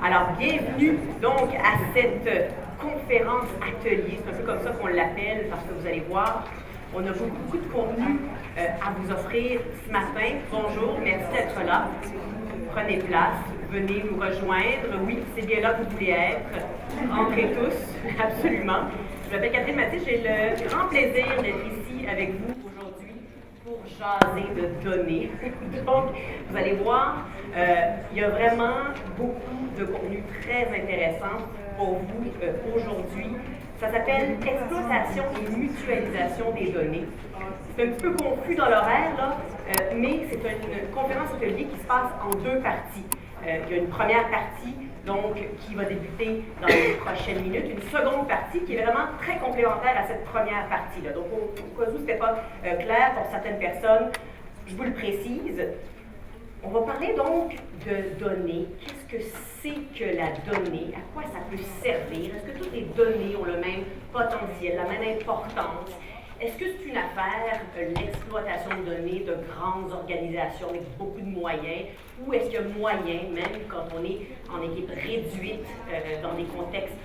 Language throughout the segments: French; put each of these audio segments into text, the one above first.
Alors, bienvenue donc à cette conférence atelier. C'est un peu comme ça qu'on l'appelle parce que vous allez voir, on a beaucoup de contenu à vous offrir ce matin. Bonjour, merci d'être là. Prenez place, venez nous rejoindre. Oui, c'est bien là que vous voulez être. Entrez tous, absolument. Je m'appelle Catherine Mathis, j'ai le grand plaisir d'être ici avec vous aujourd'hui pour jaser de données. Donc, vous allez voir, il y a vraiment beaucoup de contenu très intéressant pour vous aujourd'hui. Ça s'appelle Exploitation et mutualisation des données. C'est un petit peu confus dans l'horaire, là, mais c'est une conférence atelier qui se passe en deux parties. Il y a une première partie donc, qui va débuter dans les prochaines minutes, une seconde partie qui est vraiment très complémentaire à cette première partie-là. Donc, au cas où ce n'était pas clair pour certaines personnes, je vous le précise. On va parler donc de données. Qu'est-ce que c'est que la donnée? À quoi ça peut servir? Est-ce que toutes les données ont le même potentiel, la même importance? Est-ce que c'est une affaire, l'exploitation de données de grandes organisations avec beaucoup de moyens, ou est-ce qu'il y a moyen, même quand on est en équipe réduite, dans des contextes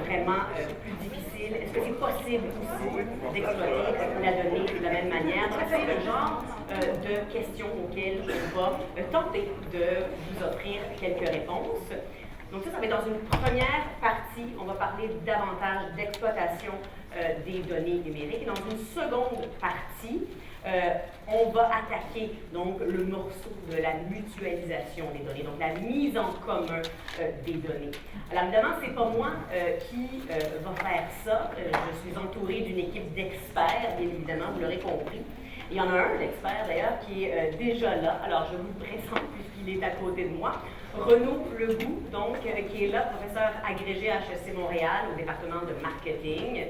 vraiment plus difficiles, est-ce que c'est possible aussi d'exploiter la donnée de la même manière? Donc, c'est le genre de questions auxquelles on va tenter de vous offrir quelques réponses. Donc ça va être dans une première partie, on va parler davantage d'exploitation des données numériques. Et dans une seconde partie, on va attaquer donc le morceau de la mutualisation des données, donc la mise en commun des données. Alors évidemment, c'est pas moi qui va faire ça. Je suis entourée d'une équipe d'experts, bien évidemment, vous l'aurez compris. Il y en a un, l'expert d'ailleurs, qui est déjà là. Alors je vous le présente puisqu'il est à côté de moi. Renaud Legout, donc, qui est là, professeur agrégé à HEC Montréal au département de marketing.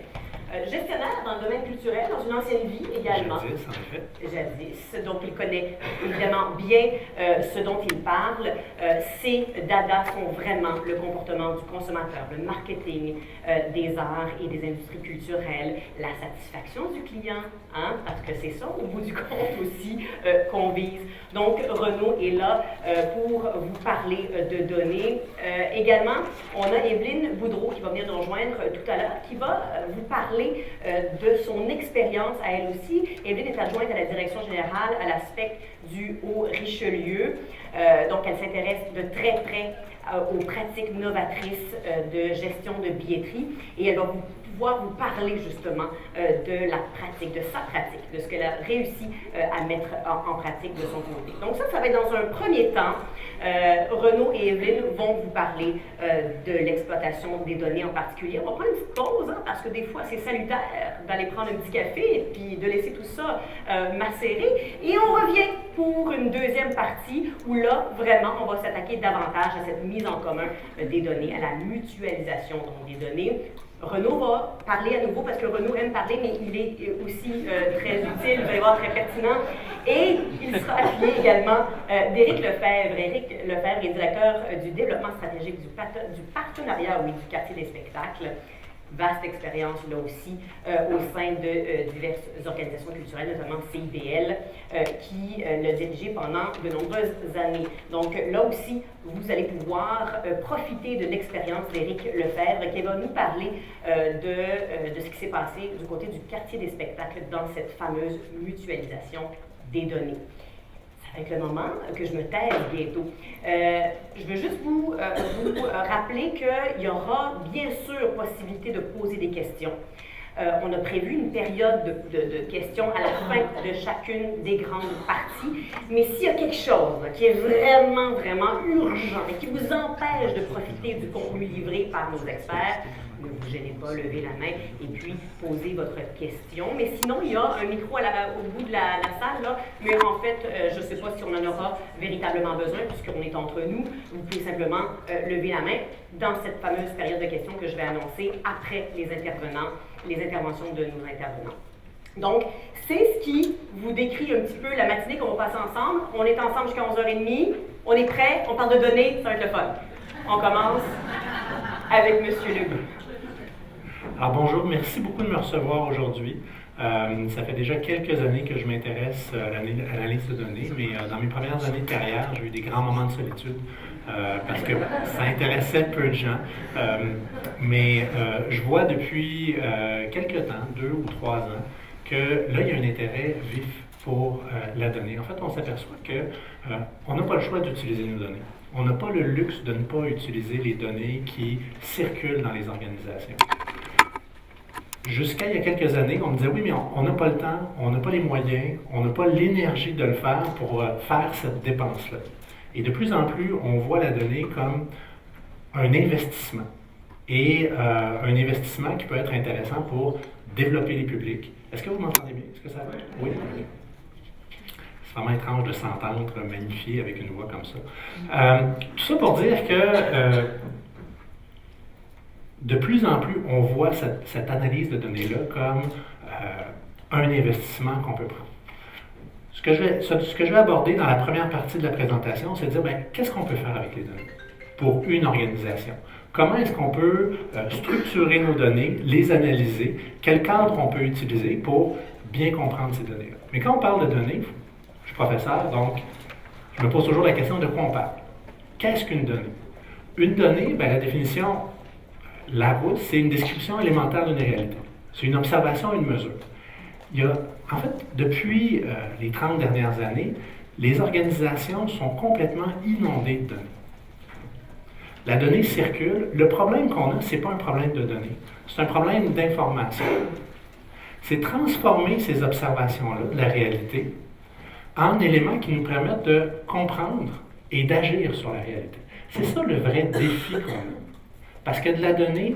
Gestionnaire dans le domaine culturel, dans une ancienne vie également. Jadis, en effet. Jadis, donc il connaît évidemment bien ce dont il parle. Ses dada sont vraiment le comportement du consommateur, le marketing des arts et des industries culturelles, la satisfaction du client, hein, parce que c'est ça au bout du compte aussi qu'on vise. Donc Renaud est là pour vous parler de données. Également, on a Evelyne Boudreau qui va venir nous rejoindre tout à l'heure, qui va vous parler de son expérience à elle aussi. Evelyne est adjointe à la direction générale à l'aspect du Haut-Richelieu. Donc, elle s'intéresse de très près aux pratiques novatrices de gestion de billetterie et elle va pouvoir vous parler justement de la pratique, de sa pratique, de ce qu'elle a réussi à mettre en pratique de son côté. Donc ça va être dans un premier temps. Renaud et Evelyne vont vous parler de l'exploitation des données en particulier. On va prendre une petite pause, hein, parce que des fois c'est salutaire d'aller prendre un petit café et puis de laisser tout ça macérer. Et on revient pour une deuxième partie où là, vraiment, on va s'attaquer davantage à cette mise en commun des données, à la mutualisation donc, des données. Renaud va parler à nouveau parce que Renaud aime parler, mais il est aussi très utile, vous allez voir, très pertinent. Et il sera appuyé également d'Éric Lefebvre. Éric Lefebvre est directeur du développement stratégique du partenariat du quartier des spectacles. Vaste expérience là aussi au sein de diverses organisations culturelles, notamment CIBL, qui l'a dirigé pendant de nombreuses années. Donc là aussi, vous allez pouvoir profiter de l'expérience d'Éric Lefebvre qui va nous parler de ce qui s'est passé du côté du quartier des spectacles dans cette fameuse mutualisation des données. Avec le moment que je me taise bientôt. Je veux juste vous rappeler qu'il y aura bien sûr possibilité de poser des questions. On a prévu une période de questions à la fin de chacune des grandes parties, mais s'il y a quelque chose qui est vraiment, vraiment urgent et qui vous empêche de profiter du contenu livré par nos experts, ne vous gênez pas, levez la main et puis posez votre question. Mais sinon, il y a un micro au bout de la salle, là, mais en fait, je ne sais pas si on en aura véritablement besoin puisqu'on est entre nous. Vous pouvez simplement lever la main dans cette fameuse période de questions que je vais annoncer après les interventions de nos intervenants. Donc, c'est ce qui vous décrit un petit peu la matinée qu'on va passer ensemble. On est ensemble jusqu'à 11h30. On est prêt, on parle de données, ça va être le fun. On commence avec M. Legout. Alors bonjour, merci beaucoup de me recevoir aujourd'hui. Ça fait déjà quelques années que je m'intéresse à l'analyse de données, mais dans mes premières années de carrière, j'ai eu des grands moments de solitude parce que ça intéressait peu de gens. Mais je vois depuis quelques temps, 2 ou 3 ans, que là, il y a un intérêt vif pour la donnée. En fait, on s'aperçoit qu'on n'a pas le choix d'utiliser nos données. On n'a pas le luxe de ne pas utiliser les données qui circulent dans les organisations. Jusqu'à il y a quelques années, on me disait oui, mais on n'a pas le temps, on n'a pas les moyens, on n'a pas l'énergie de le faire pour faire cette dépense-là. Et de plus en plus, on voit la donnée comme un investissement. Et un investissement qui peut être intéressant pour développer les publics. Est-ce que vous m'entendez bien? Est-ce que ça va? Oui. C'est vraiment étrange de s'entendre magnifié avec une voix comme ça. Tout ça pour dire que de plus en plus, on voit cette analyse de données-là comme un investissement qu'on peut prendre. Ce que je vais aborder dans la première partie de la présentation, c'est de dire, qu'est-ce qu'on peut faire avec les données pour une organisation? Comment est-ce qu'on peut structurer nos données, les analyser, quel cadre on peut utiliser pour bien comprendre ces données-là? Mais quand on parle de données, je suis professeur, donc je me pose toujours la question de quoi on parle. Qu'est-ce qu'une donnée? Une donnée, la définition, Larousse, c'est une description élémentaire d'une réalité. C'est une observation et une mesure. En fait, depuis les 30 dernières années, les organisations sont complètement inondées de données. La donnée circule. Le problème qu'on a, ce n'est pas un problème de données, c'est un problème d'information. C'est transformer ces observations-là de la réalité en éléments qui nous permettent de comprendre et d'agir sur la réalité. C'est ça le vrai défi qu'on a. Parce que de la donnée,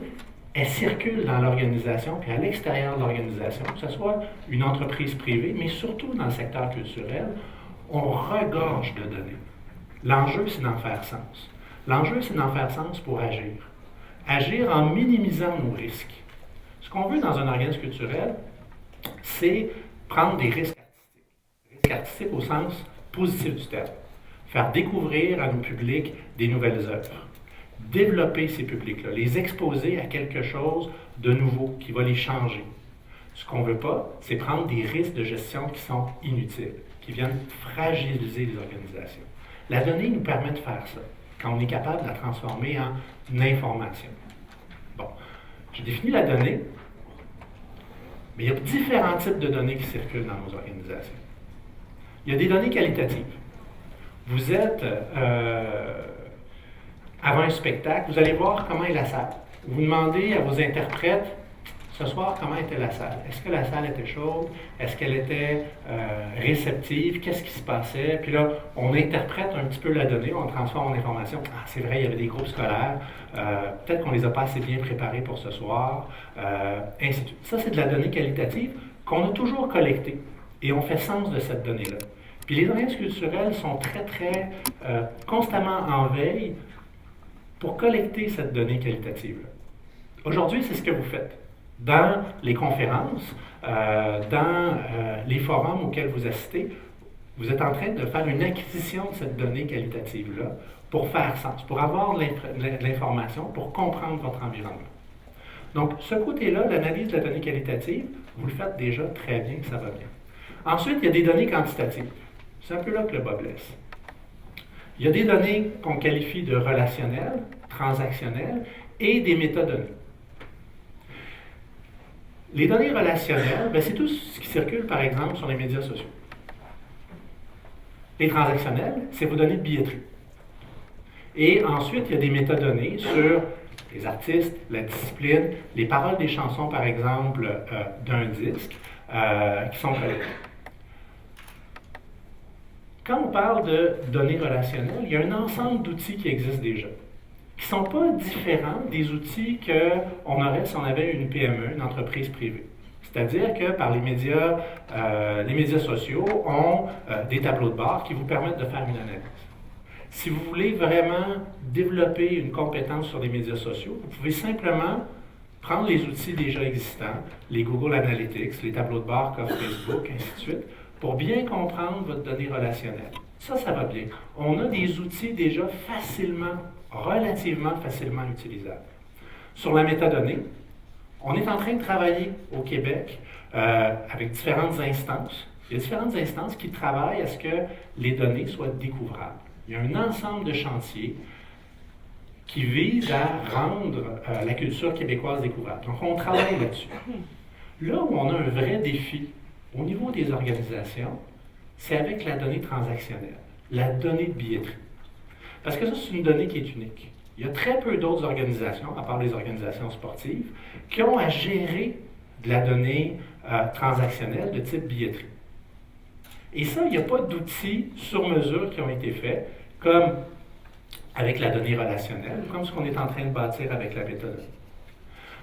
elle circule dans l'organisation, puis à l'extérieur de l'organisation, que ce soit une entreprise privée, mais surtout dans le secteur culturel, on regorge de données. L'enjeu, c'est d'en faire sens. L'enjeu, c'est d'en faire sens pour agir. Agir en minimisant nos risques. Ce qu'on veut dans un organisme culturel, c'est prendre des risques artistiques. Risques artistiques au sens positif du terme. Faire découvrir à nos publics des nouvelles œuvres. Développer ces publics-là, les exposer à quelque chose de nouveau qui va les changer. Ce qu'on ne veut pas, c'est prendre des risques de gestion qui sont inutiles, qui viennent fragiliser les organisations. La donnée nous permet de faire ça, quand on est capable de la transformer en information. Bon, j'ai défini la donnée, mais il y a différents types de données qui circulent dans nos organisations. Il y a des données qualitatives. Vous êtes avant un spectacle, vous allez voir comment est la salle. Vous demandez à vos interprètes, ce soir, comment était la salle? Est-ce que la salle était chaude? Est-ce qu'elle était réceptive? Qu'est-ce qui se passait? Puis là, on interprète un petit peu la donnée, on transforme en information. Ah, c'est vrai, il y avait des groupes scolaires. Peut-être qu'on les a pas assez bien préparés pour ce soir. Ainsi de suite. Ça, c'est de la donnée qualitative qu'on a toujours collectée. Et on fait sens de cette donnée-là. Puis les organismes culturels sont très constamment en veille pour collecter cette donnée qualitative-là. Aujourd'hui, c'est ce que vous faites. Dans les conférences, dans les forums auxquels vous assistez, vous êtes en train de faire une acquisition de cette donnée qualitative-là pour faire sens, pour avoir de l'information, pour comprendre votre environnement. Donc, ce côté-là, l'analyse de la donnée qualitative, vous le faites déjà très bien, ça va bien. Ensuite, il y a des données quantitatives. C'est un peu là que le bas blesse. Il y a des données qu'on qualifie de relationnelles, transactionnelles, et des métadonnées. Les données relationnelles, c'est tout ce qui circule, par exemple, sur les médias sociaux. Les transactionnelles, c'est vos données de billetterie. Et ensuite, il y a des métadonnées sur les artistes, la discipline, les paroles des chansons, par exemple, d'un disque, qui sont collectées. Quand on parle de données relationnelles, il y a un ensemble d'outils qui existent déjà, qui ne sont pas différents des outils qu'on aurait si on avait une PME, une entreprise privée. C'est-à-dire que par les médias sociaux ont des tableaux de bord qui vous permettent de faire une analyse. Si vous voulez vraiment développer une compétence sur les médias sociaux, vous pouvez simplement prendre les outils déjà existants, les Google Analytics, les tableaux de bord qu'offre Facebook, ainsi de suite, pour bien comprendre votre donnée relationnelle. Ça va bien. On a des outils déjà relativement facilement utilisables. Sur la métadonnée, on est en train de travailler au Québec avec différentes instances. Il y a différentes instances qui travaillent à ce que les données soient découvrables. Il y a un ensemble de chantiers qui vise à rendre la culture québécoise découvrable. Donc, on travaille là-dessus. Là où on a un vrai défi au niveau des organisations, c'est avec la donnée transactionnelle, la donnée de billetterie. Parce que ça, c'est une donnée qui est unique. Il y a très peu d'autres organisations, à part les organisations sportives, qui ont à gérer de la donnée transactionnelle de type billetterie. Et ça, il n'y a pas d'outils sur mesure qui ont été faits, comme avec la donnée relationnelle, comme ce qu'on est en train de bâtir avec la méthode.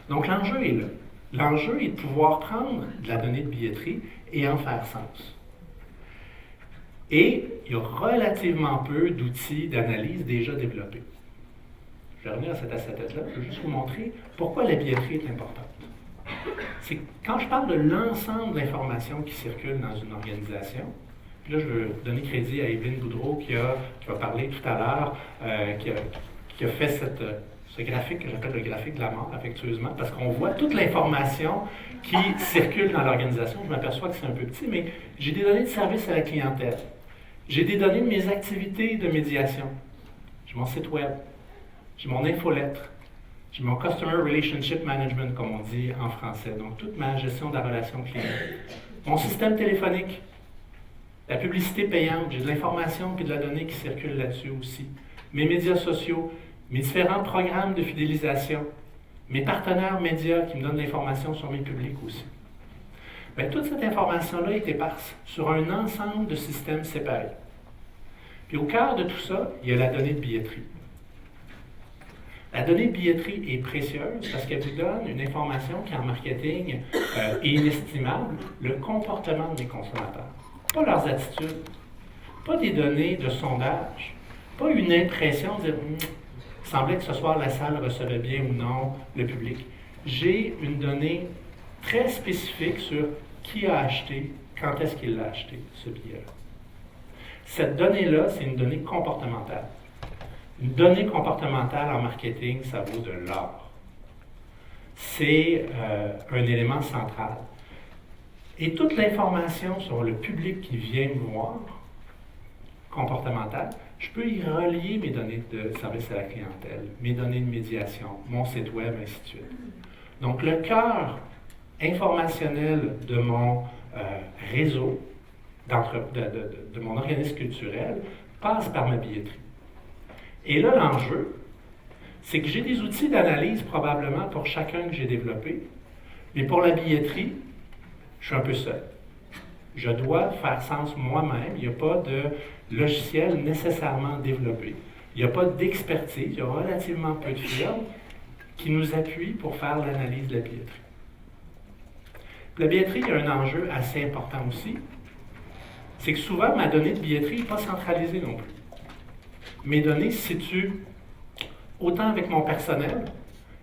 Donc l'enjeu est là. L'enjeu est de pouvoir prendre de la donnée de billetterie et en faire sens. Et il y a relativement peu d'outils d'analyse déjà développés. Je vais revenir à cette asset-là, je veux juste vous montrer pourquoi la billetterie est importante. C'est quand je parle de l'ensemble d'informations qui circulent dans une organisation, puis là je veux donner crédit à Evelyne Boudreau qui va parler tout à l'heure, qui a fait ce graphique que j'appelle le graphique de la mort, affectueusement, parce qu'on voit toute l'information qui circule dans l'organisation. Je m'aperçois que c'est un peu petit, mais j'ai des données de service à la clientèle. J'ai des données de mes activités de médiation. J'ai mon site web. J'ai mon infolettre. J'ai mon Customer Relationship Management, comme on dit en français. Donc, toute ma gestion de la relation client. Mon système téléphonique. La publicité payante. J'ai de l'information et de la donnée qui circule là-dessus aussi. Mes médias sociaux. Mes différents programmes de fidélisation. Mes partenaires médias qui me donnent de l'information sur mes publics aussi. Bien, toute cette information-là est éparse sur un ensemble de systèmes séparés. Puis au cœur de tout ça, il y a la donnée de billetterie. La donnée de billetterie est précieuse parce qu'elle vous donne une information qui, en marketing, est inestimable, le comportement des consommateurs. Pas leurs attitudes, pas des données de sondage, pas une impression de dire « il semblait que ce soir la salle recevait bien ou non le public ». J'ai une donnée très spécifique sur qui a acheté, quand est-ce qu'il l'a acheté, ce billet-là. Cette donnée-là, c'est une donnée comportementale. Une donnée comportementale en marketing, ça vaut de l'or. C'est un élément central. Et toute l'information sur le public qui vient me voir, comportemental, je peux y relier mes données de service à la clientèle, mes données de médiation, mon site web, ainsi de suite. Donc, le cœur informationnel de mon réseau, de mon organisme culturel, passe par ma billetterie. Et là, l'enjeu, c'est que j'ai des outils d'analyse probablement pour chacun que j'ai développé, mais pour la billetterie, je suis un peu seul. Je dois faire sens moi-même. Il n'y a pas de logiciel nécessairement développé. Il n'y a pas d'expertise. Il y a relativement peu de firmes qui nous appuient pour faire l'analyse de la billetterie. La billetterie, il y a un enjeu assez important aussi. C'est que souvent, ma donnée de billetterie n'est pas centralisée non plus. Mes données se situent autant avec mon personnel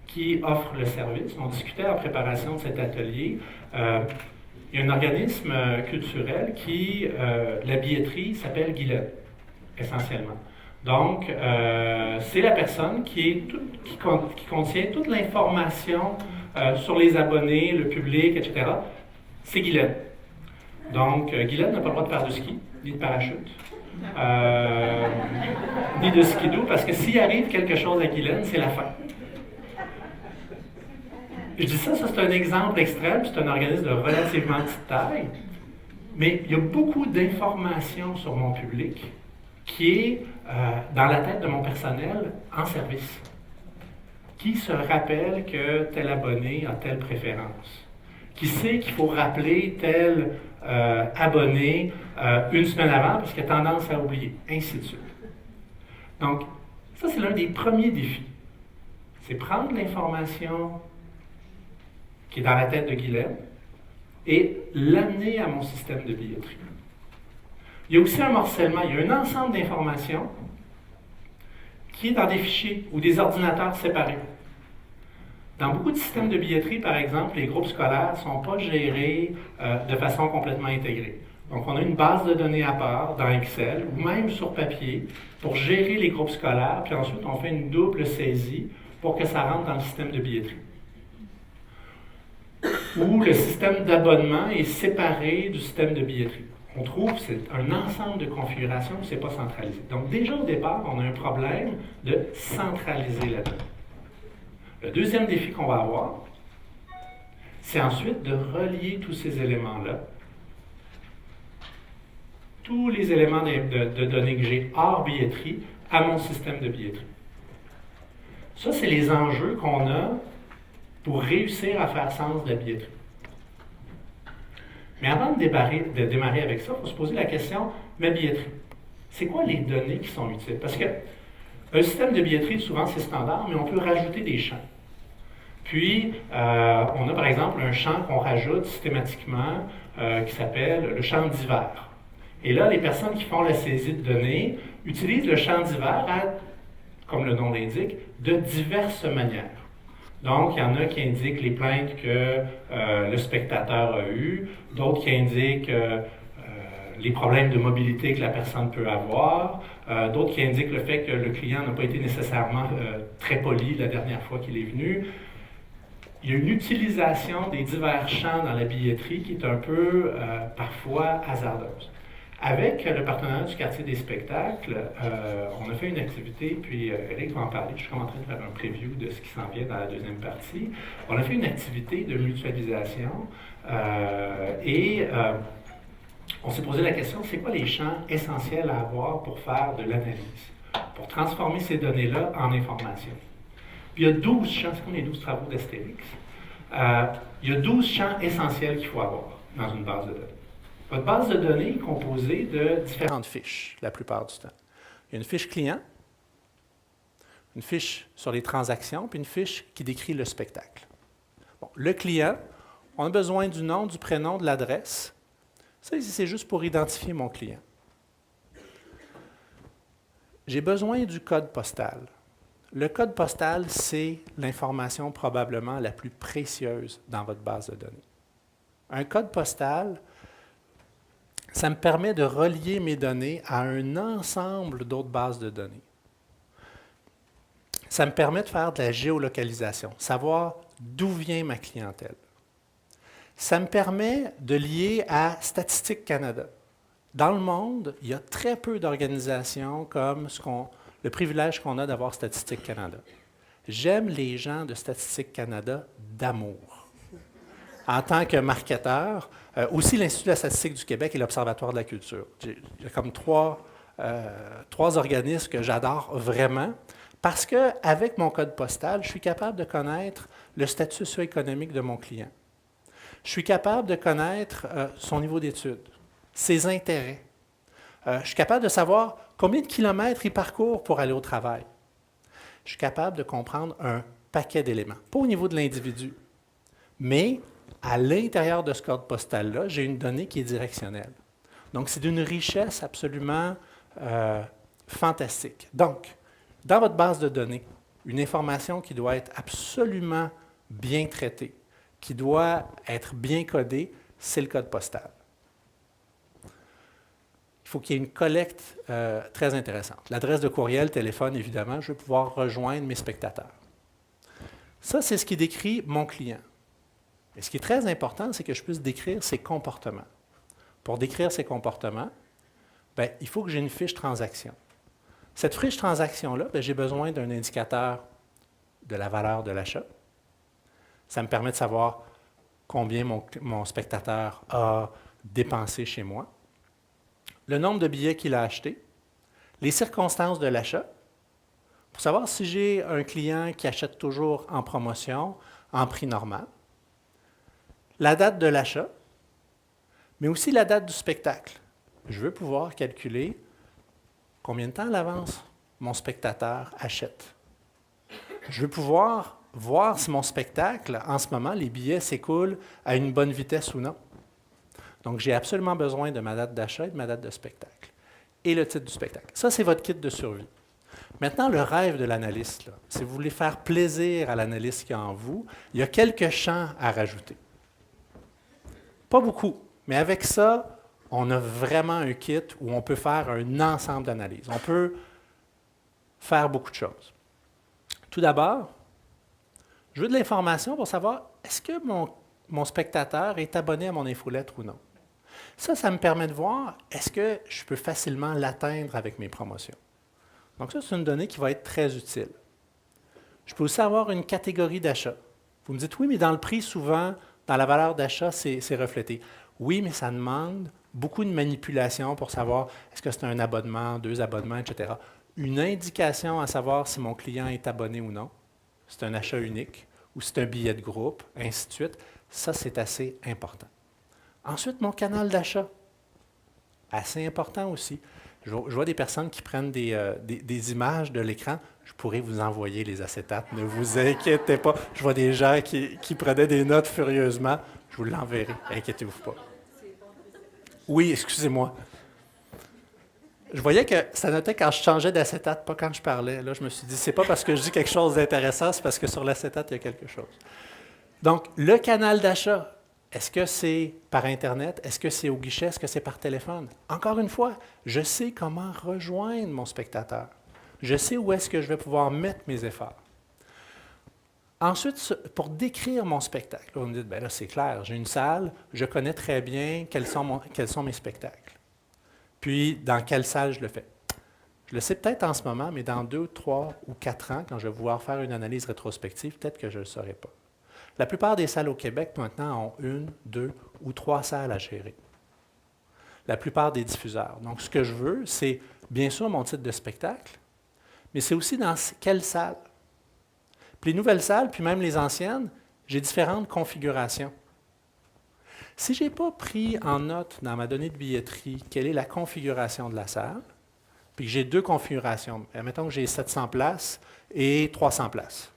qui offre le service. On discutait en préparation de cet atelier. Il y a un organisme culturel qui, la billetterie, s'appelle Guylaine, essentiellement. Donc, c'est la personne qui contient toute l'information sur les abonnés, le public, etc. C'est Guylaine. Donc, Guylaine n'a pas le droit de faire de ski, ni de parachute, ni de skidoo, parce que s'il arrive quelque chose à Guylaine, c'est la fin. Je dis ça c'est un exemple extrême, c'est un organisme de relativement petite taille, mais il y a beaucoup d'informations sur mon public qui est dans la tête de mon personnel en service, qui se rappelle que tel abonné a telle préférence, qui sait qu'il faut rappeler tel abonné une semaine avant parce qu'il a tendance à oublier, ainsi de suite. Donc, ça c'est l'un des premiers défis, c'est prendre l'information qui est dans la tête de Guylaine, et l'amener à mon système de billetterie. Il y a aussi un morcellement, il y a un ensemble d'informations qui est dans des fichiers ou des ordinateurs séparés. Dans beaucoup de systèmes de billetterie, par exemple, les groupes scolaires ne sont pas gérés de façon complètement intégrée. Donc, on a une base de données à part dans Excel ou même sur papier pour gérer les groupes scolaires, puis ensuite on fait une double saisie pour que ça rentre dans le système de billetterie. Où le système d'abonnement est séparé du système de billetterie. on trouve c'est un ensemble de configurations où ce n'est pas centralisé. Donc déjà au départ, on a un problème de centraliser la donnée. Le deuxième défi qu'on va avoir, c'est ensuite de relier tous ces éléments-là, tous les éléments de données que j'ai hors billetterie, à mon système de billetterie. Ça, c'est les enjeux qu'on a pour réussir à faire sens de la billetterie. Mais avant de démarrer avec ça, il faut se poser la question, ma billetterie, c'est quoi les données qui sont utiles? Parce que un système de billetterie, souvent, c'est standard, mais on peut rajouter des champs. Puis, on a par exemple un champ qu'on rajoute systématiquement qui s'appelle le champ d'hiver. Et là, les personnes qui font la saisie de données utilisent le champ d'hiver, comme le nom l'indique, de diverses manières. Donc, il y en a qui indiquent les plaintes que le spectateur a eues, d'autres qui indiquent les problèmes de mobilité que la personne peut avoir, d'autres qui indiquent le fait que le client n'a pas été nécessairement très poli la dernière fois qu'il est venu. Il y a une utilisation des divers champs dans la billetterie qui est un peu parfois hasardeuse. Avec le partenariat du quartier des spectacles, on a fait une activité, puis Eric va en parler, je suis comme en train de faire un preview de ce qui s'en vient dans la deuxième partie. On a fait une activité de mutualisation et on s'est posé la question, c'est quoi les champs essentiels à avoir pour faire de l'analyse, pour transformer ces données-là en information. Puis il y a 12 champs, c'est comme les 12 travaux d'Astérix. Il y a 12 champs essentiels qu'il faut avoir dans une base de données. Votre base de données est composée de différentes fiches, la plupart du temps. Il y a une fiche client, une fiche sur les transactions, puis une fiche qui décrit le spectacle. Bon, le client, on a besoin du nom, du prénom, de l'adresse. Ça, c'est juste pour identifier mon client. J'ai besoin du code postal. Le code postal, c'est l'information probablement la plus précieuse dans votre base de données. Un code postal, ça me permet de relier mes données à un ensemble d'autres bases de données. Ça me permet de faire de la géolocalisation, savoir d'où vient ma clientèle. Ça me permet de lier à Statistique Canada. Dans le monde, il y a très peu d'organisations comme le privilège qu'on a d'avoir Statistique Canada. J'aime les gens de Statistique Canada d'amour. En tant que marketeur, aussi l'Institut de la statistique du Québec et l'Observatoire de la culture. Il y a comme trois organismes que j'adore vraiment parce qu'avec mon code postal, je suis capable de connaître le statut socio-économique de mon client. Je suis capable de connaître son niveau d'études, ses intérêts. Je suis capable de savoir combien de kilomètres il parcourt pour aller au travail. Je suis capable de comprendre un paquet d'éléments, pas au niveau de l'individu, mais à l'intérieur de ce code postal-là, j'ai une donnée qui est directionnelle. Donc, c'est d'une richesse absolument fantastique. Donc, dans votre base de données, une information qui doit être absolument bien traitée, qui doit être bien codée, c'est le code postal. Il faut qu'il y ait une collecte très intéressante. L'adresse de courriel, téléphone, évidemment, je vais pouvoir rejoindre mes spectateurs. Ça, c'est ce qui décrit mon client. Et ce qui est très important, c'est que je puisse décrire ses comportements. Pour décrire ses comportements, il faut que j'ai une fiche transaction. Cette fiche transaction-là, j'ai besoin d'un indicateur de la valeur de l'achat. Ça me permet de savoir combien mon spectateur a dépensé chez moi, le nombre de billets qu'il a achetés, les circonstances de l'achat, pour savoir si j'ai un client qui achète toujours en promotion, en prix normal, la date de l'achat, mais aussi la date du spectacle. Je veux pouvoir calculer combien de temps à l'avance mon spectateur achète. Je veux pouvoir voir si mon spectacle, en ce moment, les billets s'écoulent à une bonne vitesse ou non. Donc, j'ai absolument besoin de ma date d'achat et de ma date de spectacle. Et le titre du spectacle. Ça, c'est votre kit de survie. Maintenant, le rêve de l'analyste, si vous voulez faire plaisir à l'analyste qui est en vous, il y a quelques champs à rajouter. Pas beaucoup, mais avec ça, on a vraiment un kit où on peut faire un ensemble d'analyses. On peut faire beaucoup de choses. Tout d'abord, je veux de l'information pour savoir est-ce que mon spectateur est abonné à mon infolettre ou non. Ça me permet de voir, est-ce que je peux facilement l'atteindre avec mes promotions? Donc ça, c'est une donnée qui va être très utile. Je peux aussi avoir une catégorie d'achat. Vous me dites, oui, mais dans le prix, souvent, dans la valeur d'achat, c'est reflété. Oui, mais ça demande beaucoup de manipulation pour savoir est-ce que c'est un abonnement, 2 abonnements, etc. Une indication à savoir si mon client est abonné ou non, c'est un achat unique ou c'est un billet de groupe, ainsi de suite. Ça, c'est assez important. Ensuite, mon canal d'achat, assez important aussi. Je vois des personnes qui prennent des images de l'écran. Je pourrais vous envoyer les acétates, ne vous inquiétez pas. Je vois des gens qui prenaient des notes furieusement. Je vous l'enverrai, inquiétez-vous pas. Oui, excusez-moi. Je voyais que ça notait quand je changeais d'acétate, pas quand je parlais. Là, je me suis dit, c'est pas parce que je dis quelque chose d'intéressant, c'est parce que sur l'acétate, il y a quelque chose. Donc, le canal d'achat, est-ce que c'est par Internet? Est-ce que c'est au guichet? Est-ce que c'est par téléphone? Encore une fois, je sais comment rejoindre mon spectateur. Je sais où est-ce que je vais pouvoir mettre mes efforts. Ensuite, pour décrire mon spectacle, vous me dites, bien là, c'est clair, j'ai une salle, je connais très bien quels sont mes spectacles. Puis, dans quelle salle je le fais? Je le sais peut-être en ce moment, mais dans 2, 3 ou 4 ans, quand je vais vouloir faire une analyse rétrospective, peut-être que je ne le saurai pas. La plupart des salles au Québec, maintenant, ont 1, 2 ou 3 salles à gérer. La plupart des diffuseurs. Donc, ce que je veux, c'est bien sûr mon titre de spectacle, mais c'est aussi dans quelle salle. Puis les nouvelles salles, puis même les anciennes, j'ai différentes configurations. Si je n'ai pas pris en note dans ma donnée de billetterie quelle est la configuration de la salle, puis que j'ai 2 configurations, mettons que j'ai 700 places et 300 places,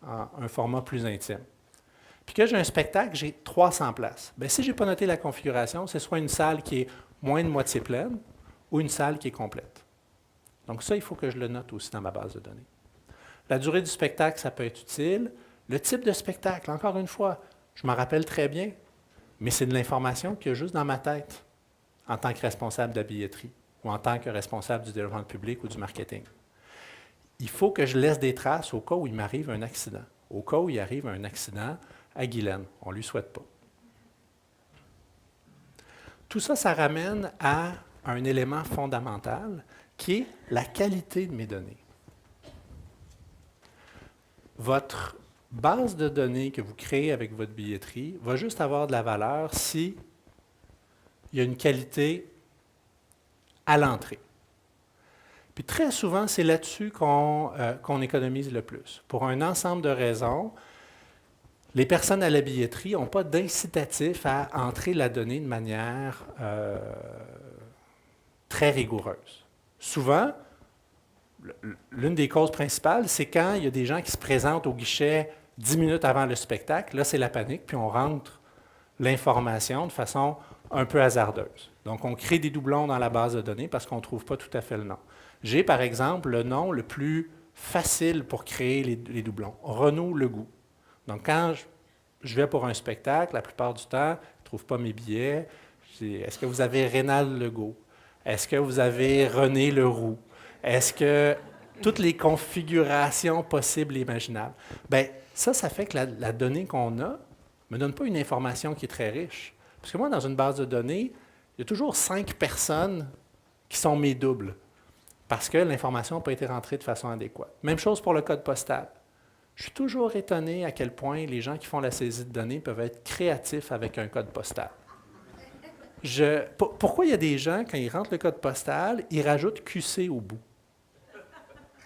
un format plus intime. Puis que j'ai un spectacle, j'ai 300 places. Bien, si je n'ai pas noté la configuration, c'est soit une salle qui est moins de moitié pleine ou une salle qui est complète. Donc ça, il faut que je le note aussi dans ma base de données. La durée du spectacle, ça peut être utile. Le type de spectacle, encore une fois, je m'en rappelle très bien, mais c'est de l'information qu'il y a juste dans ma tête en tant que responsable de la billetterie ou en tant que responsable du développement public ou du marketing. Il faut que je laisse des traces au cas où il m'arrive un accident. Au cas où il arrive un accident à Guylaine, on ne lui souhaite pas. Tout ça, ça ramène à un élément fondamental qui est la qualité de mes données. Votre base de données que vous créez avec votre billetterie va juste avoir de la valeur si il y a une qualité à l'entrée. Puis très souvent, c'est là-dessus qu'on économise le plus. Pour un ensemble de raisons, les personnes à la billetterie n'ont pas d'incitatif à entrer la donnée de manière très rigoureuse. Souvent, l'une des causes principales, c'est quand il y a des gens qui se présentent au guichet 10 minutes avant le spectacle. Là, c'est la panique, puis on rentre l'information de façon un peu hasardeuse. Donc, on crée des doublons dans la base de données parce qu'on ne trouve pas tout à fait le nom. J'ai, par exemple, le nom le plus facile pour créer les doublons, Renaud Legout. Donc, quand je vais pour un spectacle, la plupart du temps, je ne trouve pas mes billets. Je dis, est-ce que vous avez Rénal Legault? Est-ce que vous avez René Leroux? Est-ce que toutes les configurations possibles et imaginables? Bien, ça fait que la donnée qu'on a ne me donne pas une information qui est très riche. Parce que moi, dans une base de données, il y a toujours 5 personnes qui sont mes doubles. Parce que l'information n'a pas été rentrée de façon adéquate. Même chose pour le code postal. Je suis toujours étonné à quel point les gens qui font la saisie de données peuvent être créatifs avec un code postal. Pourquoi il y a des gens, quand ils rentrent le code postal, ils rajoutent QC au bout?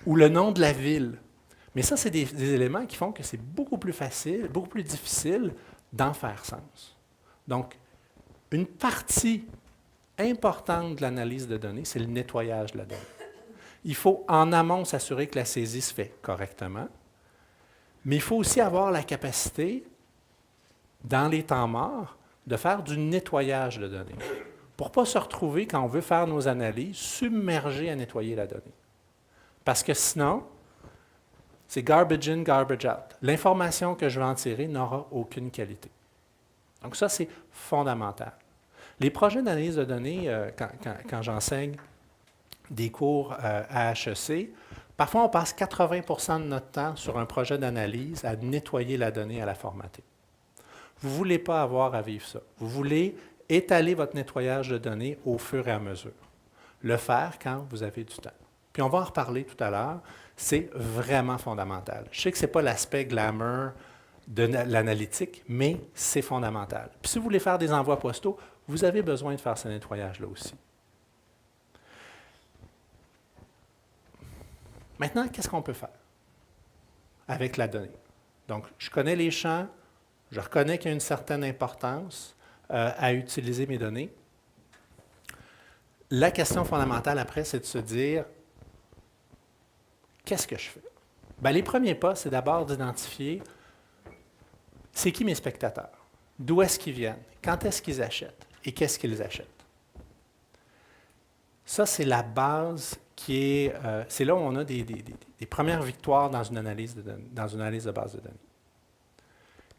Ou le nom de la ville. Mais ça, c'est des éléments qui font que c'est beaucoup plus facile, beaucoup plus difficile d'en faire sens. Donc, une partie importante de l'analyse de données, c'est le nettoyage de la donnée. Il faut en amont s'assurer que la saisie se fait correctement, mais il faut aussi avoir la capacité, dans les temps morts, de faire du nettoyage de données, pour ne pas se retrouver, quand on veut faire nos analyses, submergé à nettoyer la donnée. Parce que sinon, c'est garbage in, garbage out. L'information que je vais en tirer n'aura aucune qualité. Donc ça, c'est fondamental. Les projets d'analyse de données, quand j'enseigne des cours à HEC, parfois on passe 80% de notre temps sur un projet d'analyse à nettoyer la donnée, à la formater. Vous ne voulez pas avoir à vivre ça. Vous voulez étaler votre nettoyage de données au fur et à mesure. Le faire quand vous avez du temps. Puis on va en reparler tout à l'heure, c'est vraiment fondamental. Je sais que ce n'est pas l'aspect glamour de l'analytique, mais c'est fondamental. Puis si vous voulez faire des envois postaux, vous avez besoin de faire ce nettoyage-là aussi. Maintenant, qu'est-ce qu'on peut faire avec la donnée? Donc, je connais les champs, je reconnais qu'il y a une certaine importance à utiliser mes données. La question fondamentale après, c'est de se dire, qu'est-ce que je fais? Bien, les premiers pas, c'est d'abord d'identifier c'est qui mes spectateurs, d'où est-ce qu'ils viennent, quand est-ce qu'ils achètent et qu'est-ce qu'ils achètent. Ça, c'est la base qui est, c'est là où on a des premières victoires dans une analyse de base de données.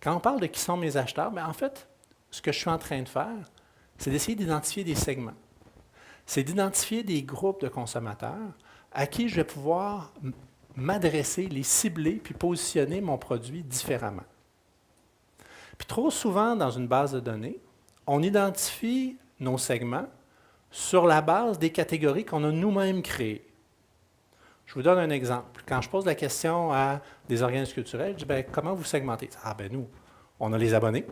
Quand on parle de qui sont mes acheteurs, bien, en fait, ce que je suis en train de faire, c'est d'essayer d'identifier des segments. C'est d'identifier des groupes de consommateurs à qui je vais pouvoir m'adresser, les cibler, puis positionner mon produit différemment. Puis trop souvent, dans une base de données, on identifie nos segments sur la base des catégories qu'on a nous-mêmes créées. Je vous donne un exemple. Quand je pose la question à des organismes culturels, je dis, bien, comment vous segmentez? Ah, bien, nous, on a les abonnés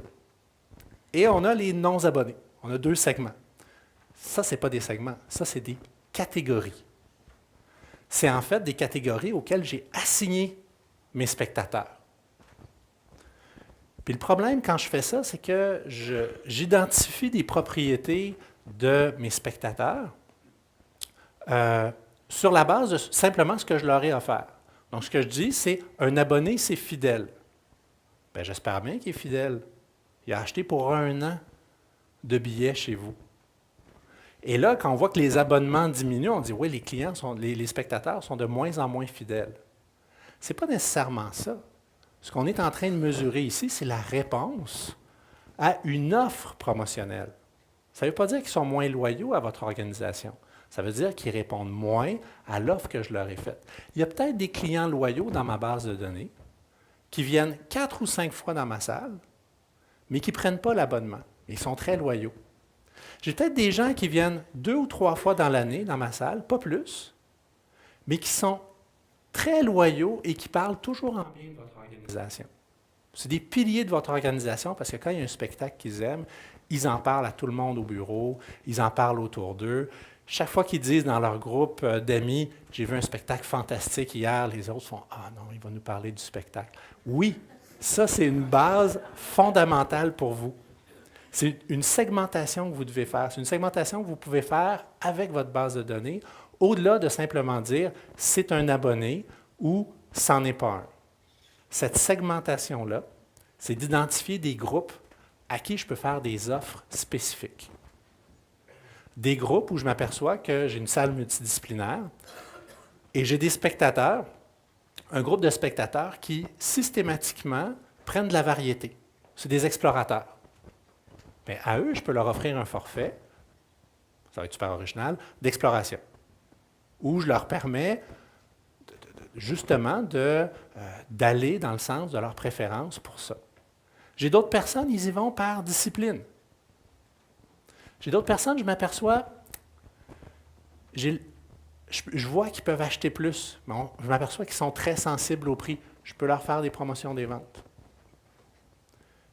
et on a les non-abonnés. On a 2 segments. Ça, ce n'est pas des segments, ça, c'est des catégories. C'est en fait des catégories auxquelles j'ai assigné mes spectateurs. Puis le problème quand je fais ça, c'est que j'identifie des propriétés de mes spectateurs sur la base de simplement ce que je leur ai offert. Donc, ce que je dis, c'est un abonné, c'est fidèle. Bien, j'espère bien qu'il est fidèle. Il a acheté pour 1 an de billets chez vous. Et là, quand on voit que les abonnements diminuent, on dit, oui, les clients, les spectateurs sont de moins en moins fidèles. Ce n'est pas nécessairement ça. Ce qu'on est en train de mesurer ici, c'est la réponse à une offre promotionnelle. Ça ne veut pas dire qu'ils sont moins loyaux à votre organisation. Ça veut dire qu'ils répondent moins à l'offre que je leur ai faite. Il y a peut-être des clients loyaux dans ma base de données qui viennent 4 ou 5 fois dans ma salle, mais qui ne prennent pas l'abonnement. Ils sont très loyaux. J'ai peut-être des gens qui viennent 2 ou 3 fois dans l'année dans ma salle, pas plus, mais qui sont très loyaux et qui parlent toujours en bien de votre organisation. C'est des piliers de votre organisation parce que quand il y a un spectacle qu'ils aiment, ils en parlent à tout le monde au bureau, ils en parlent autour d'eux. Chaque fois qu'ils disent dans leur groupe d'amis, « J'ai vu un spectacle fantastique hier », les autres font « Ah non, il va nous parler du spectacle. » Oui, ça c'est une base fondamentale pour vous. C'est une segmentation que vous devez faire. C'est une segmentation que vous pouvez faire avec votre base de données, au-delà de simplement dire « c'est un abonné » ou « c'en est pas un ». Cette segmentation-là, c'est d'identifier des groupes à qui je peux faire des offres spécifiques. Des groupes où je m'aperçois que j'ai une salle multidisciplinaire et j'ai des spectateurs, un groupe de spectateurs qui systématiquement prennent de la variété. C'est des explorateurs. Bien, à eux, je peux leur offrir un forfait, ça va être super original, d'exploration, où je leur permets justement d'aller dans le sens de leur préférence pour ça. J'ai d'autres personnes, ils y vont par discipline. J'ai d'autres personnes, je m'aperçois, je vois qu'ils peuvent acheter plus. Bon, je m'aperçois qu'ils sont très sensibles au prix. Je peux leur faire des promotions des ventes.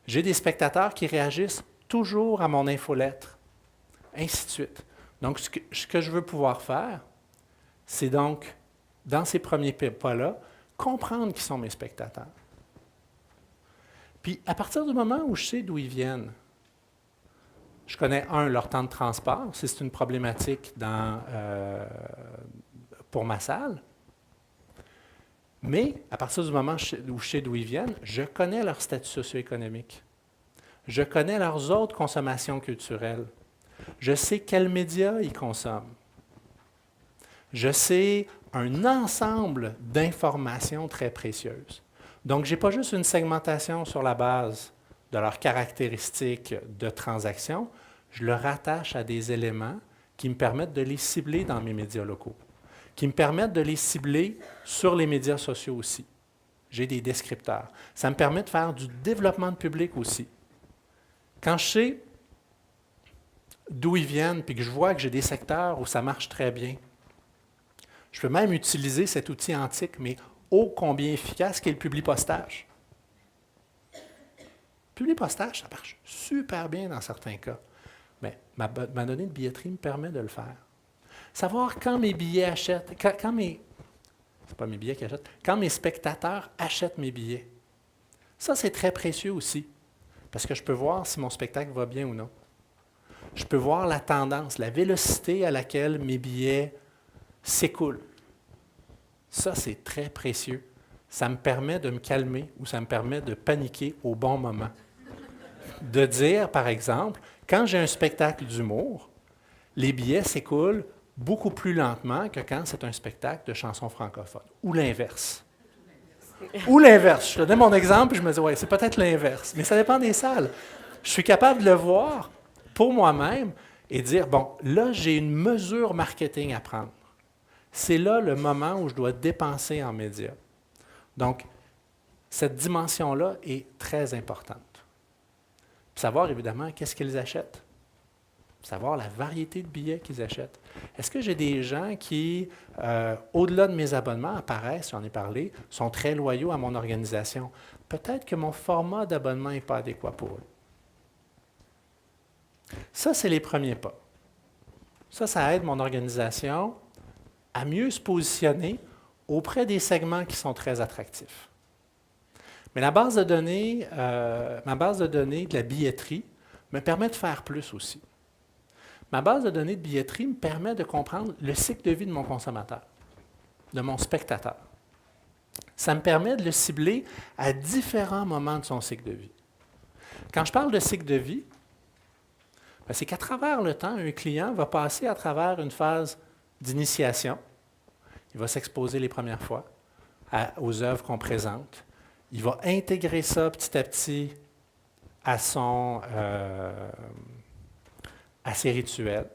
J'ai des spectateurs qui réagissent toujours à mon infolettre, ainsi de suite. Donc, ce que je veux pouvoir faire, c'est donc, dans ces premiers pas-là, comprendre qui sont mes spectateurs. Puis, à partir du moment où je sais d'où ils viennent, je connais, leur temps de transport, si c'est une problématique pour ma salle, mais à partir du moment où je sais d'où ils viennent, je connais leur statut socio-économique. Je connais leurs autres consommations culturelles. Je sais quels médias ils consomment. Je sais un ensemble d'informations très précieuses. Donc, je n'ai pas juste une segmentation sur la base de leurs caractéristiques de transaction, je le rattache à des éléments qui me permettent de les cibler dans mes médias locaux, qui me permettent de les cibler sur les médias sociaux aussi. J'ai des descripteurs. Ça me permet de faire du développement de public aussi. Quand je sais d'où ils viennent, puis que je vois que j'ai des secteurs où ça marche très bien, je peux même utiliser cet outil antique, mais ô combien efficace, qui est le publipostage. Le publipostage, ça marche super bien dans certains cas. Mais ma donnée de billetterie me permet de le faire. Savoir quand mes billets achètent, c'est pas mes billets qui achètent, quand mes spectateurs achètent mes billets. Ça, c'est très précieux aussi, parce que je peux voir si mon spectacle va bien ou non. Je peux voir la tendance, la vélocité à laquelle mes billets s'écoulent. Ça, c'est très précieux. Ça me permet de me calmer ou ça me permet de paniquer au bon moment. De dire, par exemple, quand j'ai un spectacle d'humour, les billets s'écoulent beaucoup plus lentement que quand c'est un spectacle de chansons francophones. Ou l'inverse. Ou l'inverse. Je te donne mon exemple et je me dis, ouais, c'est peut-être l'inverse. Mais ça dépend des salles. Je suis capable de le voir pour moi-même et dire, bon, là, j'ai une mesure marketing à prendre. C'est là le moment où je dois dépenser en médias. Donc, cette dimension-là est très importante. Puis savoir, évidemment, qu'est-ce qu'ils achètent. Savoir la variété de billets qu'ils achètent. Est-ce que j'ai des gens qui, au-delà de mes abonnements, apparaissent, j'en ai parlé, sont très loyaux à mon organisation? Peut-être que mon format d'abonnement n'est pas adéquat pour eux. Ça, c'est les premiers pas. Ça aide mon organisation à mieux se positionner auprès des segments qui sont très attractifs. Mais ma base de données de la billetterie me permet de faire plus aussi. Ma base de données de billetterie me permet de comprendre le cycle de vie de mon consommateur, de mon spectateur. Ça me permet de le cibler à différents moments de son cycle de vie. Quand je parle de cycle de vie, c'est qu'à travers le temps, un client va passer à travers une phase d'initiation. Il va s'exposer les premières fois aux œuvres qu'on présente. Il va intégrer ça petit à petit à ses rituels.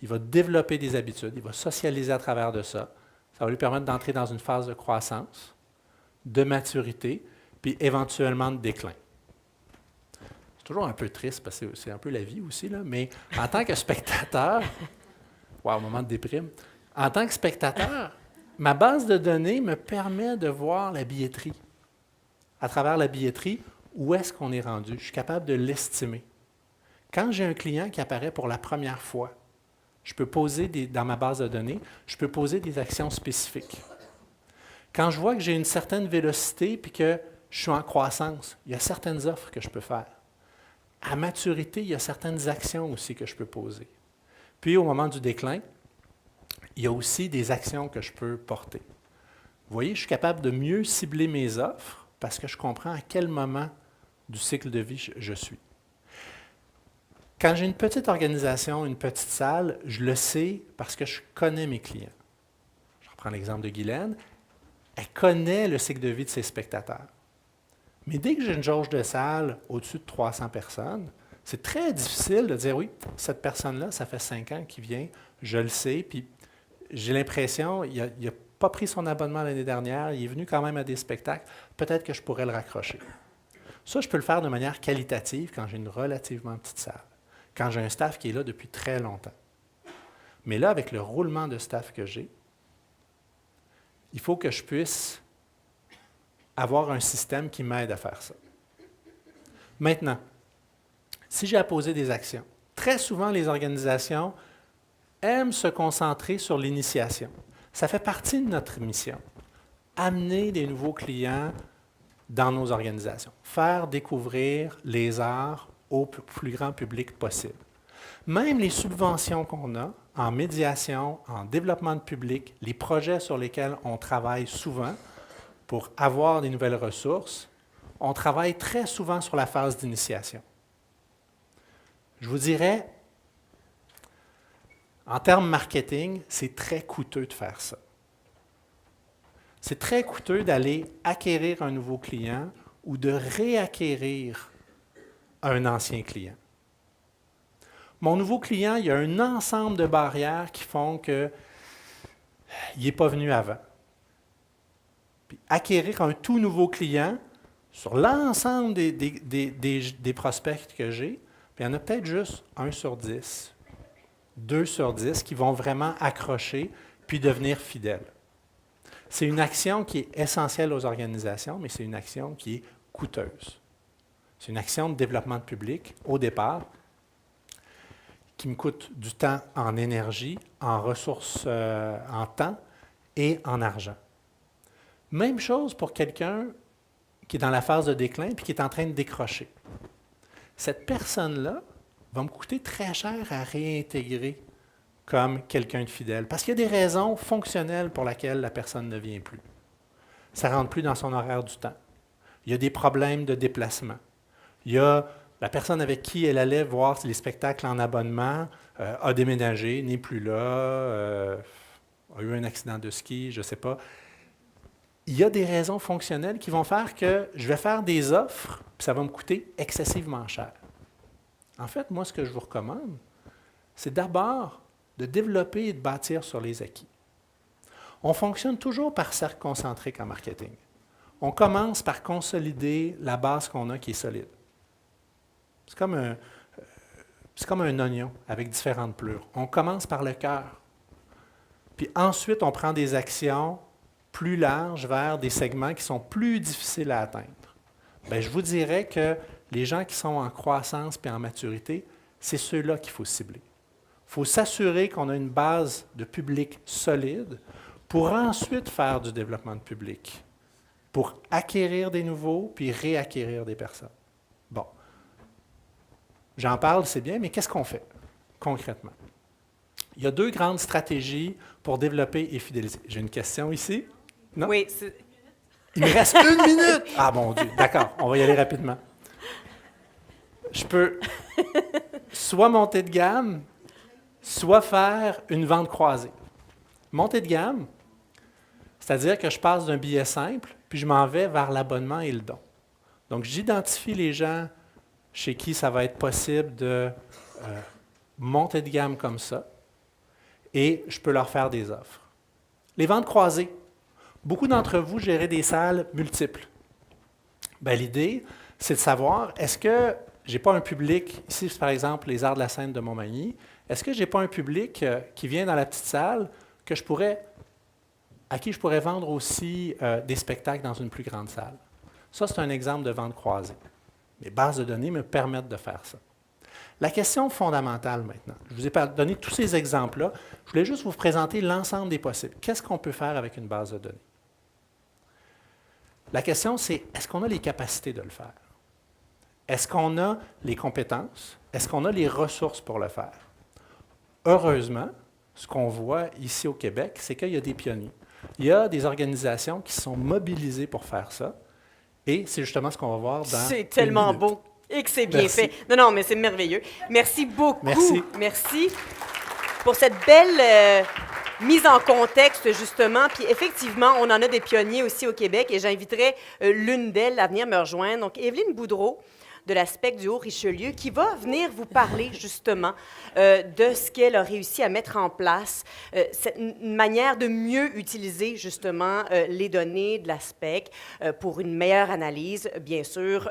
Il va développer des habitudes. Il va socialiser à travers de ça. Ça va lui permettre d'entrer dans une phase de croissance, de maturité, puis éventuellement de déclin. C'est toujours un peu triste parce que c'est un peu la vie aussi, là, mais en tant que spectateur, wow, moment de déprime, en tant que spectateur, ma base de données me permet de voir la billetterie. À travers la billetterie, où est-ce qu'on est rendu? Je suis capable de l'estimer. Quand j'ai un client qui apparaît pour la première fois, je peux poser dans ma base de données, je peux poser des actions spécifiques. Quand je vois que j'ai une certaine vélocité et que je suis en croissance, il y a certaines offres que je peux faire. À maturité, il y a certaines actions aussi que je peux poser. Puis au moment du déclin, il y a aussi des actions que je peux porter. Vous voyez, je suis capable de mieux cibler mes offres parce que je comprends à quel moment du cycle de vie je suis. Quand j'ai une petite organisation, une petite salle, je le sais parce que je connais mes clients. Je reprends l'exemple de Guylaine. Elle connaît le cycle de vie de ses spectateurs. Mais dès que j'ai une jauge de salle au-dessus de 300 personnes, c'est très difficile de dire, oui, cette personne-là, ça fait 5 ans qu'il vient, je le sais, puis j'ai l'impression, il n'a pas pris son abonnement l'année dernière, il est venu quand même à des spectacles, peut-être que je pourrais le raccrocher. Ça, je peux le faire de manière qualitative quand j'ai une relativement petite salle, quand j'ai un staff qui est là depuis très longtemps. Mais là, avec le roulement de staff que j'ai, il faut que je puisse avoir un système qui m'aide à faire ça. Maintenant, si j'ai à poser des actions, très souvent les organisations aiment se concentrer sur l'initiation. Ça fait partie de notre mission. Amener des nouveaux clients dans nos organisations. Faire découvrir les arts au plus grand public possible. Même les subventions qu'on a en médiation, en développement de public, les projets sur lesquels on travaille souvent pour avoir des nouvelles ressources, on travaille très souvent sur la phase d'initiation. Je vous dirais, en termes marketing, c'est très coûteux de faire ça. C'est très coûteux d'aller acquérir un nouveau client ou de réacquérir un ancien client. Mon nouveau client, il y a un ensemble de barrières qui font qu'il n'est pas venu avant. Puis acquérir un tout nouveau client sur l'ensemble des prospects que j'ai, puis il y en a peut-être juste 1 sur 10, 2 sur 10 qui vont vraiment accrocher puis devenir fidèles. C'est une action qui est essentielle aux organisations, mais c'est une action qui est coûteuse. C'est une action de développement de public, au départ, qui me coûte du temps en énergie, en ressources, en temps et en argent. Même chose pour quelqu'un qui est dans la phase de déclin et qui est en train de décrocher. Cette personne-là va me coûter très cher à réintégrer comme quelqu'un de fidèle, parce qu'il y a des raisons fonctionnelles pour lesquelles la personne ne vient plus. Ça ne rentre plus dans son horaire du temps. Il y a des problèmes de déplacement. Il y a la personne avec qui elle allait voir les spectacles en abonnement, a déménagé, n'est plus là, a eu un accident de ski, je ne sais pas. Il y a des raisons fonctionnelles qui vont faire que je vais faire des offres, puis ça va me coûter excessivement cher. En fait, moi, ce que je vous recommande, c'est d'abord de développer et de bâtir sur les acquis. On fonctionne toujours par cercle concentrique en marketing. On commence par consolider la base qu'on a qui est solide. C'est comme un oignon avec différentes pelures. On commence par le cœur. Puis ensuite, on prend des actions plus larges vers des segments qui sont plus difficiles à atteindre. Bien, je vous dirais que les gens qui sont en croissance et en maturité, c'est ceux-là qu'il faut cibler. Il faut s'assurer qu'on a une base de public solide pour ensuite faire du développement de public, pour acquérir des nouveaux puis réacquérir des personnes. Bon. J'en parle, c'est bien, mais qu'est-ce qu'on fait concrètement? Il y a 2 grandes stratégies pour développer et fidéliser. J'ai une question ici. Non? Oui. Il me reste 1 minute! Ah, mon Dieu, d'accord, on va y aller rapidement. Je peux soit monter de gamme, soit faire une vente croisée. Montée de gamme, c'est-à-dire que je passe d'un billet simple, puis je m'en vais vers l'abonnement et le don. Donc, j'identifie les gens chez qui ça va être possible de monter de gamme comme ça, et je peux leur faire des offres. Les ventes croisées. Beaucoup d'entre vous gérez des salles multiples. Bien, l'idée, c'est de savoir, est-ce que je n'ai pas un public, ici par exemple les Arts de la scène de Montmagny, est-ce que je n'ai pas un public qui vient dans la petite salle à qui je pourrais vendre aussi des spectacles dans une plus grande salle? Ça, c'est un exemple de vente croisée. Mes bases de données me permettent de faire ça. La question fondamentale maintenant, je vous ai donné tous ces exemples-là, je voulais juste vous présenter l'ensemble des possibles. Qu'est-ce qu'on peut faire avec une base de données? La question, c'est est-ce qu'on a les capacités de le faire? Est-ce qu'on a les compétences? Est-ce qu'on a les ressources pour le faire? Heureusement, ce qu'on voit ici au Québec, c'est qu'il y a des pionniers. Il y a des organisations qui sont mobilisées pour faire ça. Et c'est justement ce qu'on va voir dans C'est tellement beau et que c'est bien fait. Non, mais c'est merveilleux. Merci beaucoup. Merci pour cette belle mise en contexte, justement. Puis effectivement, on en a des pionniers aussi au Québec et j'inviterai l'une d'elles à venir me rejoindre. Donc, Évelyne Boudreau, de l'Aspect du Haut-Richelieu, qui va venir vous parler justement de ce qu'elle a réussi à mettre en place, cette manière de mieux utiliser justement les données de l'Aspect pour une meilleure analyse, bien sûr,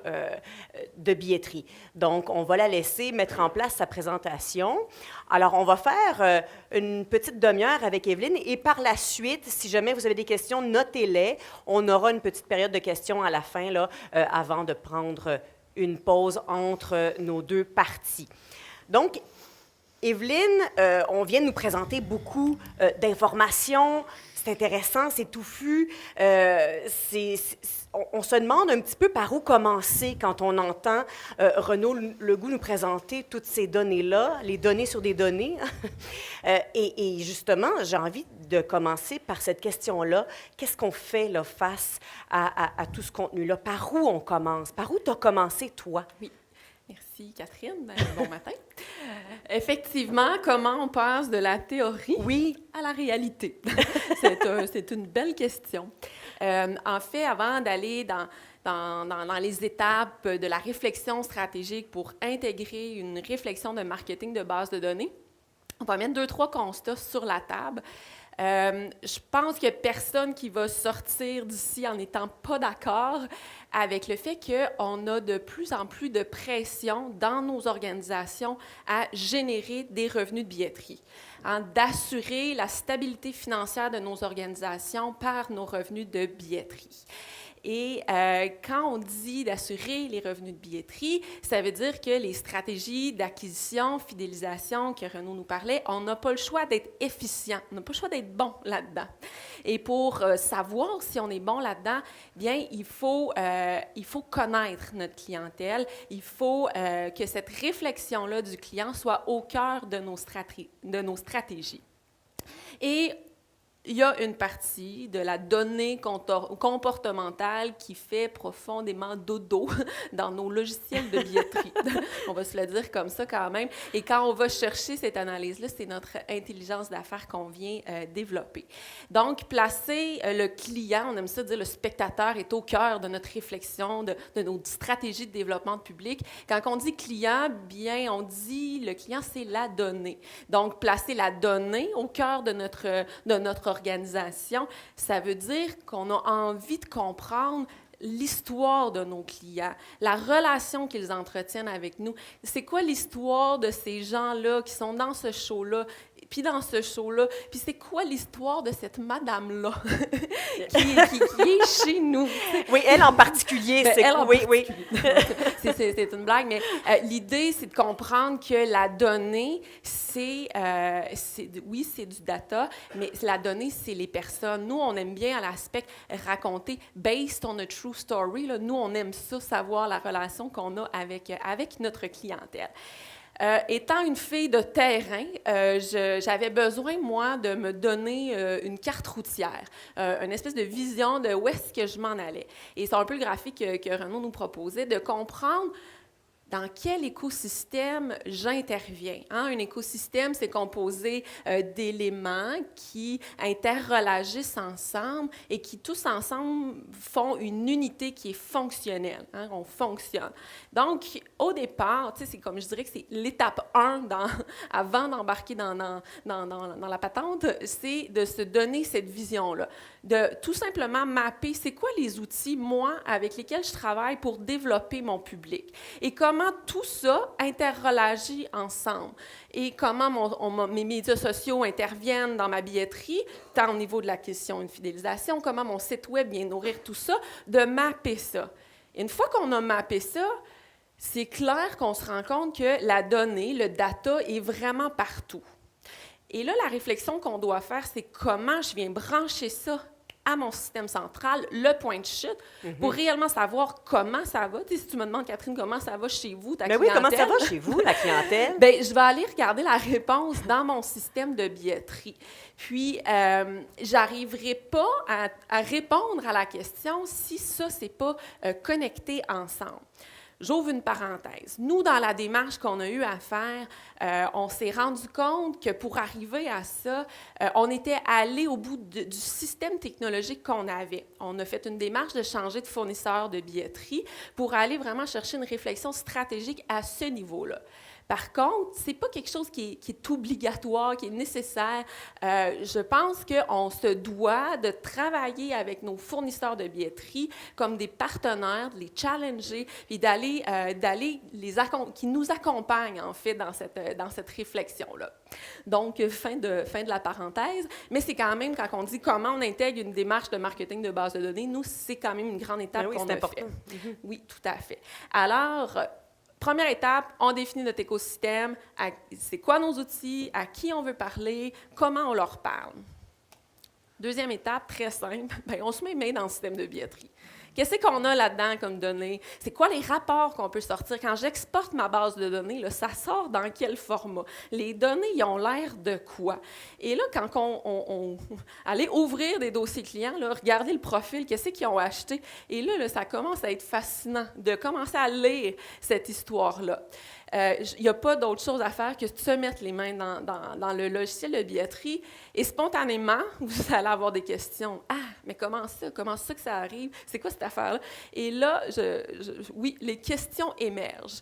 de billetterie. Donc, on va la laisser mettre en place sa présentation. Alors, on va faire une petite demi-heure avec Évelyne et par la suite, si jamais vous avez des questions, notez-les. On aura une petite période de questions à la fin, là, avant de prendre une pause entre nos 2 parties. Donc, Évelyne, on vient de nous présenter beaucoup d'informations. C'est intéressant, c'est touffu. On se demande un petit peu par où commencer quand on entend Renaud Legoux nous présenter toutes ces données-là, les données sur des données. Et justement, j'ai envie de commencer par cette question-là. Qu'est-ce qu'on fait là, face à tout ce contenu-là? Par où on commence? Par où tu as commencé, toi? Oui. Merci, Catherine. Bon matin. Effectivement, comment on passe de la théorie à la réalité? C'est une belle question. En fait, avant d'aller dans les étapes de la réflexion stratégique pour intégrer une réflexion de marketing de base de données, on va mettre 2-3 constats sur la table. Je pense qu'il n'y a personne qui va sortir d'ici en n'étant pas d'accord avec le fait qu'on a de plus en plus de pression dans nos organisations à générer des revenus de billetterie, d'assurer la stabilité financière de nos organisations par nos revenus de billetterie. Et quand on dit d'assurer les revenus de billetterie, ça veut dire que les stratégies d'acquisition, fidélisation que Renaud nous parlait, on n'a pas le choix d'être efficient, on n'a pas le choix d'être bon là-dedans. Et pour savoir si on est bon là-dedans, bien, il faut connaître notre clientèle, il faut que cette réflexion-là du client soit au cœur de nos stratégies. Et il y a une partie de la donnée comportementale qui fait profondément dodo dans nos logiciels de billetterie. On va se le dire comme ça quand même. Et quand on va chercher cette analyse-là, c'est notre intelligence d'affaires qu'on vient développer. Donc, placer le client, on aime ça dire le spectateur, est au cœur de notre réflexion, de nos stratégies de développement de public. Quand on dit client, bien, on dit le client, c'est la donnée. Donc, placer la donnée au cœur de notre organisation, ça veut dire qu'on a envie de comprendre l'histoire de nos clients, la relation qu'ils entretiennent avec nous. C'est quoi l'histoire de ces gens-là qui sont dans ce show-là, puis dans ce show-là, puis c'est quoi l'histoire de cette madame-là qui est chez nous? Oui, elle en particulier. Oui. C'est une blague, mais l'idée, c'est de comprendre que la donnée, c'est du data, mais la donnée, c'est les personnes. Nous, on aime bien à l'aspect raconter based on a true story. Là. Nous, on aime ça, savoir la relation qu'on a avec notre clientèle. Étant une fille de terrain, j'avais besoin, moi, de me donner une carte routière, une espèce de vision de où est-ce que je m'en allais. Et c'est un peu le graphique que Renaud nous proposait, de comprendre dans quel écosystème j'interviens. Un écosystème, c'est composé d'éléments qui interrelagissent ensemble et qui, tous ensemble, font une unité qui est fonctionnelle. On fonctionne. Donc, au départ, c'est comme je dirais que c'est l'étape 1 avant d'embarquer dans la patente, c'est de se donner cette vision-là, de tout simplement mapper c'est quoi les outils, moi, avec lesquels je travaille pour développer mon public. Et comment tout ça interrelagit ensemble et comment mes médias sociaux interviennent dans ma billetterie, tant au niveau de l'acquisition et de fidélisation, comment mon site web vient nourrir tout ça, de mapper ça. Et une fois qu'on a mappé ça, c'est clair qu'on se rend compte que la donnée, le data, est vraiment partout. Et là, la réflexion qu'on doit faire, c'est comment je viens brancher ça à mon système central, le point de chute, pour réellement savoir comment ça va. Tu sais, si tu me demandes, Catherine, comment ça va chez vous, ta clientèle? Oui, comment ça va chez vous, la clientèle? Bien, je vais aller regarder la réponse dans mon système de billetterie. Puis, j'arriverai pas à répondre à la question si ça, c'est pas connecté ensemble. J'ouvre une parenthèse. Nous, dans la démarche qu'on a eu à faire, on s'est rendu compte que pour arriver à ça, on était allé au bout du système technologique qu'on avait. On a fait une démarche de changer de fournisseur de billetterie pour aller vraiment chercher une réflexion stratégique à ce niveau-là. Par contre, ce n'est pas quelque chose qui est obligatoire, qui est nécessaire. Je pense qu'on se doit de travailler avec nos fournisseurs de billetterie comme des partenaires, de les challenger, puis qui nous accompagnent, en fait, dans cette réflexion-là. Donc, fin de la parenthèse, mais c'est quand même, quand on dit comment on intègre une démarche de marketing de base de données, nous, c'est quand même une grande étape qu'on a fait. Oui, tout à fait. Alors, première étape, on définit notre écosystème, c'est quoi nos outils, à qui on veut parler, comment on leur parle. Deuxième étape, très simple, on se met dans le système de billetterie. Qu'est-ce qu'on a là-dedans comme données? C'est quoi les rapports qu'on peut sortir? Quand j'exporte ma base de données, là, ça sort dans quel format? Les données, ils ont l'air de quoi? Et là, quand on allait ouvrir des dossiers clients, là, regarder le profil, qu'est-ce qu'ils ont acheté? Et là, ça commence à être fascinant de commencer à lire cette histoire-là. il n'y a pas d'autre chose à faire que de se mettre les mains dans le logiciel de billetterie et spontanément, vous allez avoir des questions. « Ah, mais comment ça? Comment ça que ça arrive? C'est quoi cette affaire-là? » Et là, oui, les questions émergent.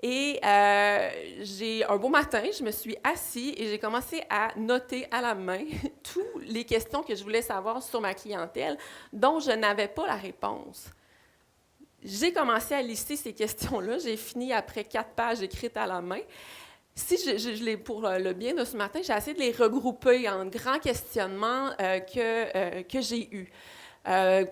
Et un beau matin, je me suis assise et j'ai commencé à noter à la main toutes les questions que je voulais savoir sur ma clientèle dont je n'avais pas la réponse. J'ai commencé à lister ces questions-là. J'ai fini après 4 pages écrites à la main. Si pour le bien de ce matin, j'ai essayé de les regrouper en grands questionnements que j'ai eus.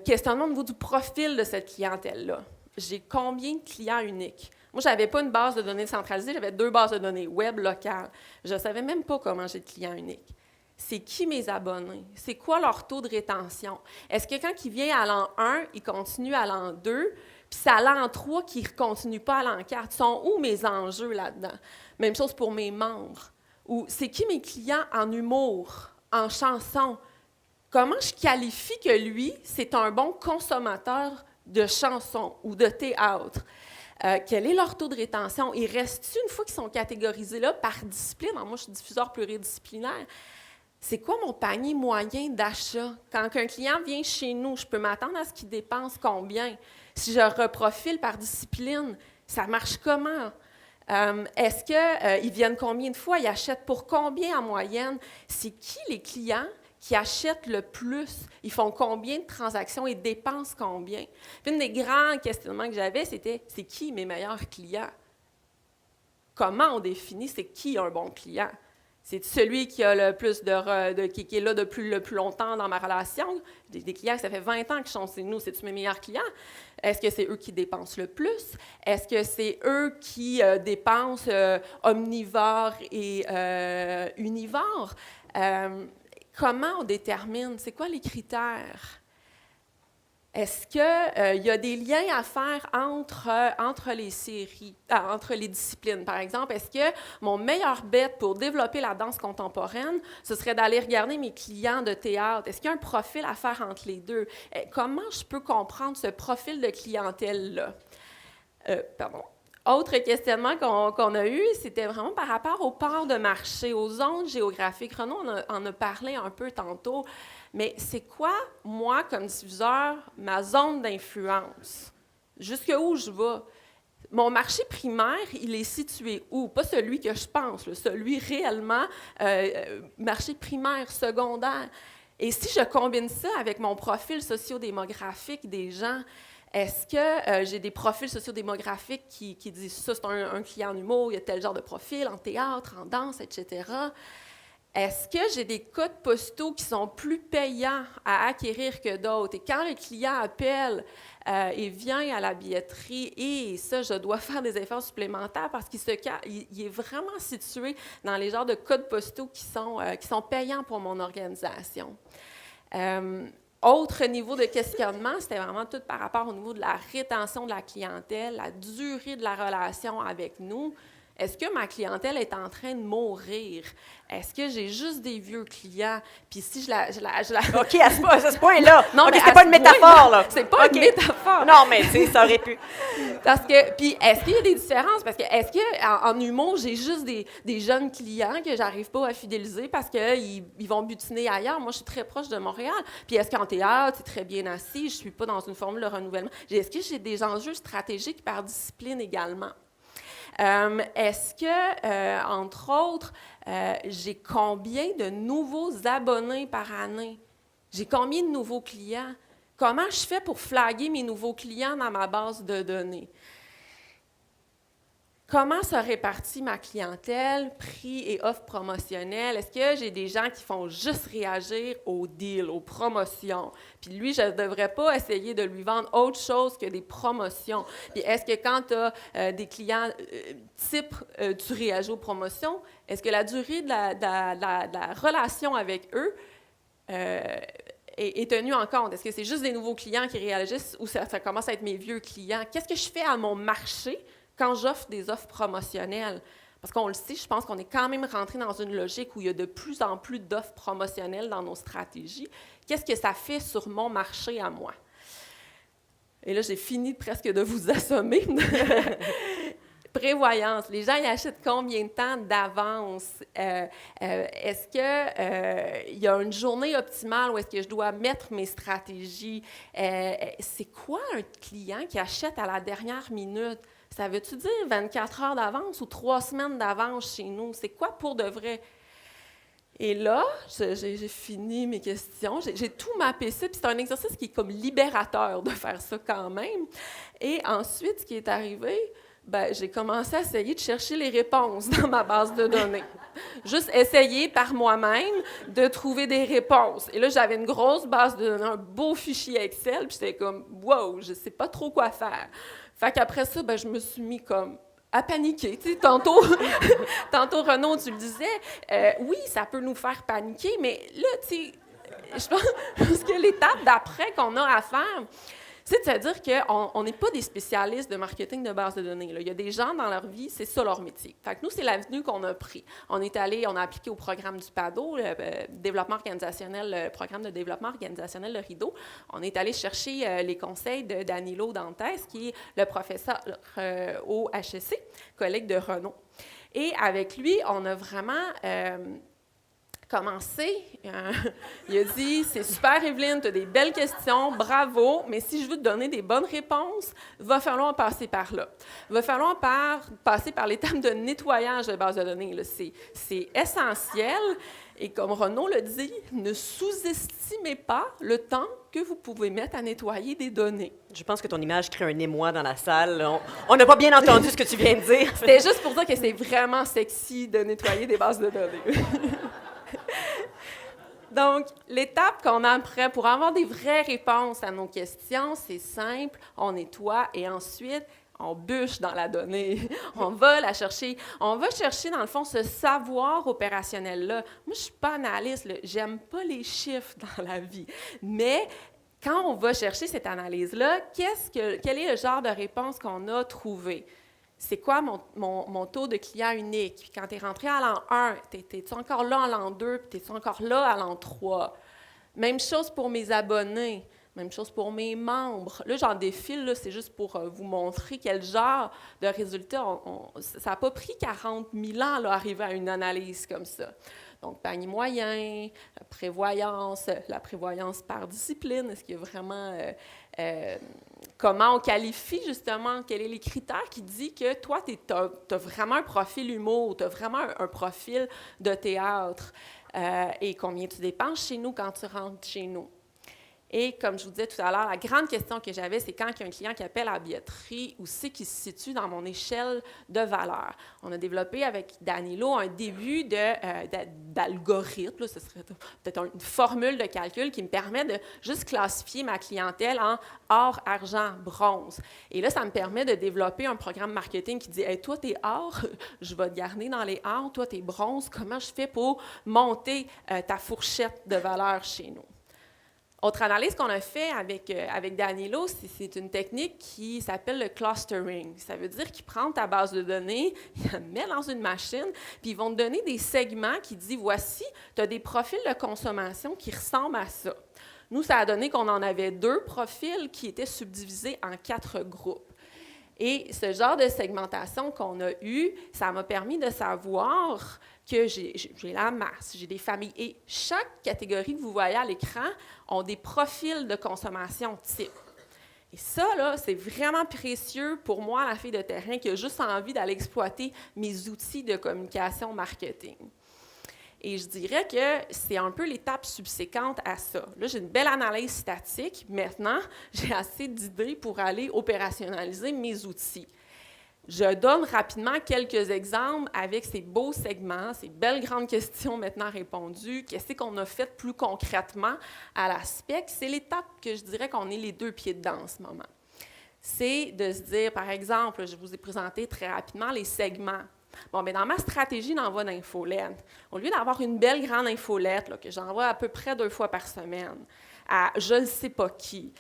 Questionnement au niveau du profil de cette clientèle-là. J'ai combien de clients uniques? Moi, je n'avais pas une base de données centralisée, j'avais 2 bases de données, web, locales. Je ne savais même pas comment j'ai de clients uniques. C'est qui mes abonnés? C'est quoi leur taux de rétention? Est-ce que quelqu'un qui vient à l'an 1, il continue à l'an 2, puis c'est à l'an 3 qui ne continue pas à l'an 4? Sont où mes enjeux là-dedans? Même chose pour mes membres. Ou c'est qui mes clients en humour, en chanson? Comment je qualifie que lui, c'est un bon consommateur de chansons ou de théâtre? Quel est leur taux de rétention? Il reste une fois qu'ils sont catégorisés là par discipline? Alors moi, je suis diffuseur pluridisciplinaire. C'est quoi mon panier moyen d'achat? Quand un client vient chez nous, je peux m'attendre à ce qu'il dépense combien? Si je reprofile par discipline, ça marche comment? Est-ce qu'ils viennent combien de fois? Ils achètent pour combien en moyenne? C'est qui les clients qui achètent le plus? Ils font combien de transactions et dépensent combien? Puis, un des grands questionnements que j'avais, c'était « c'est qui mes meilleurs clients? » Comment on définit c'est qui un bon client? C'est celui qui a le plus qui est là le plus longtemps dans ma relation? Des clients, ça fait 20 ans qu'ils sont chez nous. C'est-tu mes meilleurs clients? Est-ce que c'est eux qui dépensent le plus? Est-ce que c'est eux qui dépensent omnivores et univores? Comment on détermine? C'est quoi les critères? Est-ce qu'il y a des liens à faire entre les séries, entre les disciplines? Par exemple, est-ce que mon meilleur bet pour développer la danse contemporaine, ce serait d'aller regarder mes clients de théâtre? Est-ce qu'il y a un profil à faire entre les deux? Comment je peux comprendre ce profil de clientèle-là? Autre questionnement qu'on a eu, c'était vraiment par rapport aux parts de marché, aux zones géographiques. Renaud en a parlé un peu tantôt, mais c'est quoi, moi, comme diffuseur, ma zone d'influence? Jusqu'où je vais? Mon marché primaire, il est situé où? Pas celui que je pense, là, celui réellement, marché primaire, secondaire. Et si je combine ça avec mon profil sociodémographique des gens, est-ce que j'ai des profils sociodémographiques qui disent ça, c'est un client en humour, il y a tel genre de profil, en théâtre, en danse, etc. Est-ce que j'ai des codes postaux qui sont plus payants à acquérir que d'autres? Et quand le client appelle et vient à la billetterie, et ça, je dois faire des efforts supplémentaires parce qu'il est vraiment situé dans les genres de codes postaux qui sont payants pour mon organisation. Autre niveau de questionnement, c'était vraiment tout par rapport au niveau de la rétention de la clientèle, la durée de la relation avec nous. Est-ce que ma clientèle est en train de mourir? Est-ce que j'ai juste des vieux clients? Puis si je la... OK, à ce point-là. Non, okay, mais c'était pas une métaphore, là. C'est pas une métaphore. Non, mais tu sais, ça aurait pu. Parce que, puis est-ce qu'il y a des différences? Parce que est-ce qu'en humour, j'ai juste des jeunes clients que j'arrive pas à fidéliser parce qu'ils vont butiner ailleurs? Moi, je suis très proche de Montréal. Puis est-ce qu'en théâtre, c'est très bien assis? Je suis pas dans une formule de renouvellement. Est-ce que j'ai des enjeux stratégiques par discipline également? Est-ce que, entre autres, j'ai combien de nouveaux abonnés par année? J'ai combien de nouveaux clients? Comment je fais pour flaguer mes nouveaux clients dans ma base de données? Comment se répartit ma clientèle, prix et offres promotionnelles? Est-ce que j'ai des gens qui font juste réagir aux deals, aux promotions? Puis lui, je ne devrais pas essayer de lui vendre autre chose que des promotions. Puis est-ce que quand tu as des clients type tu réagis aux promotions, est-ce que la durée de la relation avec eux est tenue en compte? Est-ce que c'est juste des nouveaux clients qui réagissent ou ça commence à être mes vieux clients? Qu'est-ce que je fais à mon marché quand j'offre des offres promotionnelles? Parce qu'on le sait, je pense qu'on est quand même rentré dans une logique où il y a de plus en plus d'offres promotionnelles dans nos stratégies. Qu'est-ce que ça fait sur mon marché à moi? Et là, j'ai fini presque de vous assommer. Prévoyance. Les gens, ils achètent combien de temps d'avance? Est-ce qu'il y a une journée optimale où est-ce que je dois mettre mes stratégies? C'est quoi un client qui achète à la dernière minute? Ça veut-tu dire 24 heures d'avance ou 3 semaines d'avance chez nous? C'est quoi pour de vrai? Et là, j'ai fini mes questions, j'ai tout mappé ça, puis c'est un exercice qui est comme libérateur de faire ça quand même. Et ensuite, ce qui est arrivé, j'ai commencé à essayer de chercher les réponses dans ma base de données. Juste essayer par moi-même de trouver des réponses. Et là, j'avais une grosse base de données, un beau fichier Excel, puis j'étais comme « wow, je sais pas trop quoi faire ». Fait qu'après ça, je me suis mis comme à paniquer. Tu sais, tantôt, Renaud, tu le disais, oui, ça peut nous faire paniquer, mais là, tu sais, je pense que l'étape d'après qu'on a à faire, c'est de se dire qu'on n'est pas des spécialistes de marketing de base de données. Là. Il y a des gens dans leur vie, c'est ça leur métier. Fait que nous, c'est l'avenue qu'on a pris. On a appliqué au programme du PADO, le programme de développement organisationnel, le RIDO. On est allé chercher les conseils de Danilo Dantes, qui est le professeur au HEC, collègue de Renaud. Et avec lui, on a vraiment commencé. Il a dit, c'est super, Evelyne, tu as des belles questions, bravo, mais si je veux te donner des bonnes réponses, il va falloir passer par là. Il va falloir passer par l'étape de nettoyage de base de données. Là. C'est essentiel. Et comme Renaud le dit, ne sous-estimez pas le temps que vous pouvez mettre à nettoyer des données. Je pense que ton image crée un émoi dans la salle. On n'a pas bien entendu ce que tu viens de dire. C'était juste pour dire que c'est vraiment sexy de nettoyer des bases de données. Donc, l'étape qu'on a après pour avoir des vraies réponses à nos questions, c'est simple, on nettoie et ensuite, on bûche dans la donnée. On va la chercher. On va chercher, dans le fond, ce savoir opérationnel-là. Moi, je ne suis pas analyste, j'aime pas les chiffres dans la vie, mais quand on va chercher cette analyse-là, quel est le genre de réponse qu'on a trouvé? C'est quoi mon taux de client unique? Puis quand tu es rentré à l'an 1, es-tu encore là à l'an 2, puis es-tu encore là à l'an 3? Même chose pour mes abonnés, même chose pour mes membres. Là, j'en défile, là, c'est juste pour vous montrer quel genre de résultats. Ça n'a pas pris 40 000 ans là, arriver à une analyse comme ça. Donc, panier moyen, la prévoyance par discipline, est-ce qu'il y a vraiment... comment on qualifie justement, quels sont les critères qui disent que toi, tu as vraiment un profil humour, tu as vraiment un profil de théâtre, et combien tu dépenses chez nous quand tu rentres chez nous. Et comme je vous disais tout à l'heure, la grande question que j'avais, c'est quand il y a un client qui appelle à la billetterie, où c'est qu'il se situe dans mon échelle de valeur. On a développé avec Danilo un début d'algorithme, ce serait peut-être une formule de calcul qui me permet de juste classifier ma clientèle en or, argent, bronze. Et là, ça me permet de développer un programme marketing qui dit hey, « toi, t'es or, je vais te garder dans les or, toi, t'es bronze, comment je fais pour monter ta fourchette de valeur chez nous? » Autre analyse qu'on a fait avec Danilo, c'est une technique qui s'appelle le clustering. Ça veut dire qu'il prend ta base de données, il la met dans une machine, puis ils vont te donner des segments qui disent, voici, tu as des profils de consommation qui ressemblent à ça. Nous, ça a donné qu'on en avait 2 profils qui étaient subdivisés en 4 groupes. Et ce genre de segmentation qu'on a eu, ça m'a permis de savoir que j'ai la masse, j'ai des familles. Et chaque catégorie que vous voyez à l'écran ont des profils de consommation type. Et ça, là, c'est vraiment précieux pour moi, la fille de terrain, qui a juste envie d'aller exploiter mes outils de communication marketing. Et je dirais que c'est un peu l'étape subséquente à ça. Là, j'ai une belle analyse statique. Maintenant, j'ai assez d'idées pour aller opérationnaliser mes outils. Je donne rapidement quelques exemples avec ces beaux segments, ces belles grandes questions maintenant répondues. Qu'est-ce qu'on a fait plus concrètement à l'aspect? C'est l'étape que je dirais qu'on est les 2 pieds dedans en ce moment. C'est de se dire, par exemple, je vous ai présenté très rapidement les segments. Bon, bien, dans ma stratégie d'envoi d'infolettes, au lieu d'avoir une belle grande infolette là, que j'envoie à peu près 2 fois par semaine à je ne sais pas qui,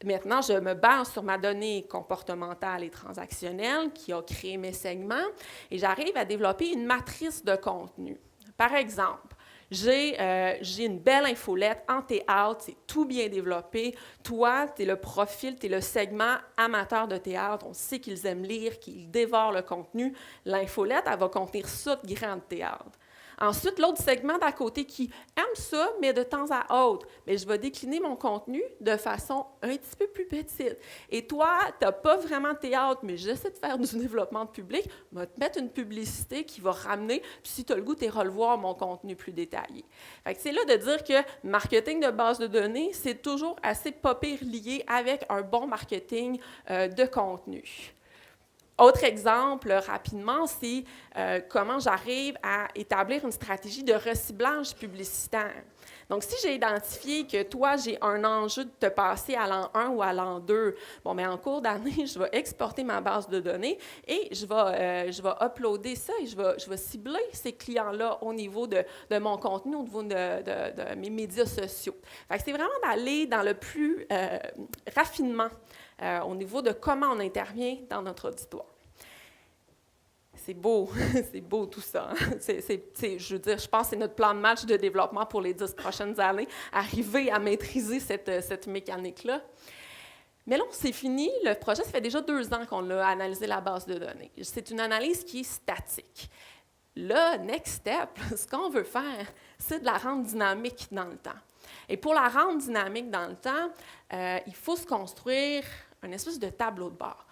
maintenant, je me base sur ma donnée comportementale et transactionnelle qui a créé mes segments et j'arrive à développer une matrice de contenu. Par exemple, J'ai une belle infolette en théâtre, c'est tout bien développé. Toi, tu es le profil, tu es le segment amateur de théâtre. On sait qu'ils aiment lire, qu'ils dévorent le contenu. L'infolette, elle va contenir ça de grand théâtre. Ensuite, l'autre segment d'à côté qui aime ça, mais de temps à autre, mais je vais décliner mon contenu de façon un petit peu plus petite. Et toi, tu n'as pas vraiment de théâtre, mais j'essaie de faire du développement de public, je vais te mettre une publicité qui va ramener, puis si tu as le goût, tu iras le voir mon contenu plus détaillé. Fait que c'est là de dire que marketing de base de données, c'est toujours assez pas pire lié avec un bon marketing de contenu. Autre exemple, rapidement, c'est comment j'arrive à établir une stratégie de reciblage publicitaire. Donc, si j'ai identifié que toi, j'ai un enjeu de te passer à l'an 1 ou à l'an 2, bon, mais en cours d'année, je vais exporter ma base de données et je vais uploader ça et je vais cibler ces clients-là au niveau de mon contenu, au niveau de mes médias sociaux. Fait que c'est vraiment d'aller dans le plus raffinement au niveau de comment on intervient dans notre auditoire. C'est beau, c'est beau tout ça. Hein? Je veux dire, je pense que c'est notre plan de match de développement pour les 10 prochaines années, arriver à maîtriser cette mécanique-là. Mais là, c'est fini. Le projet, ça fait déjà 2 ans qu'on a analysé la base de données. C'est une analyse qui est statique. Le next step, ce qu'on veut faire, c'est de la rendre dynamique dans le temps. Et pour la rendre dynamique dans le temps, il faut se construire une espèce de tableau de bord.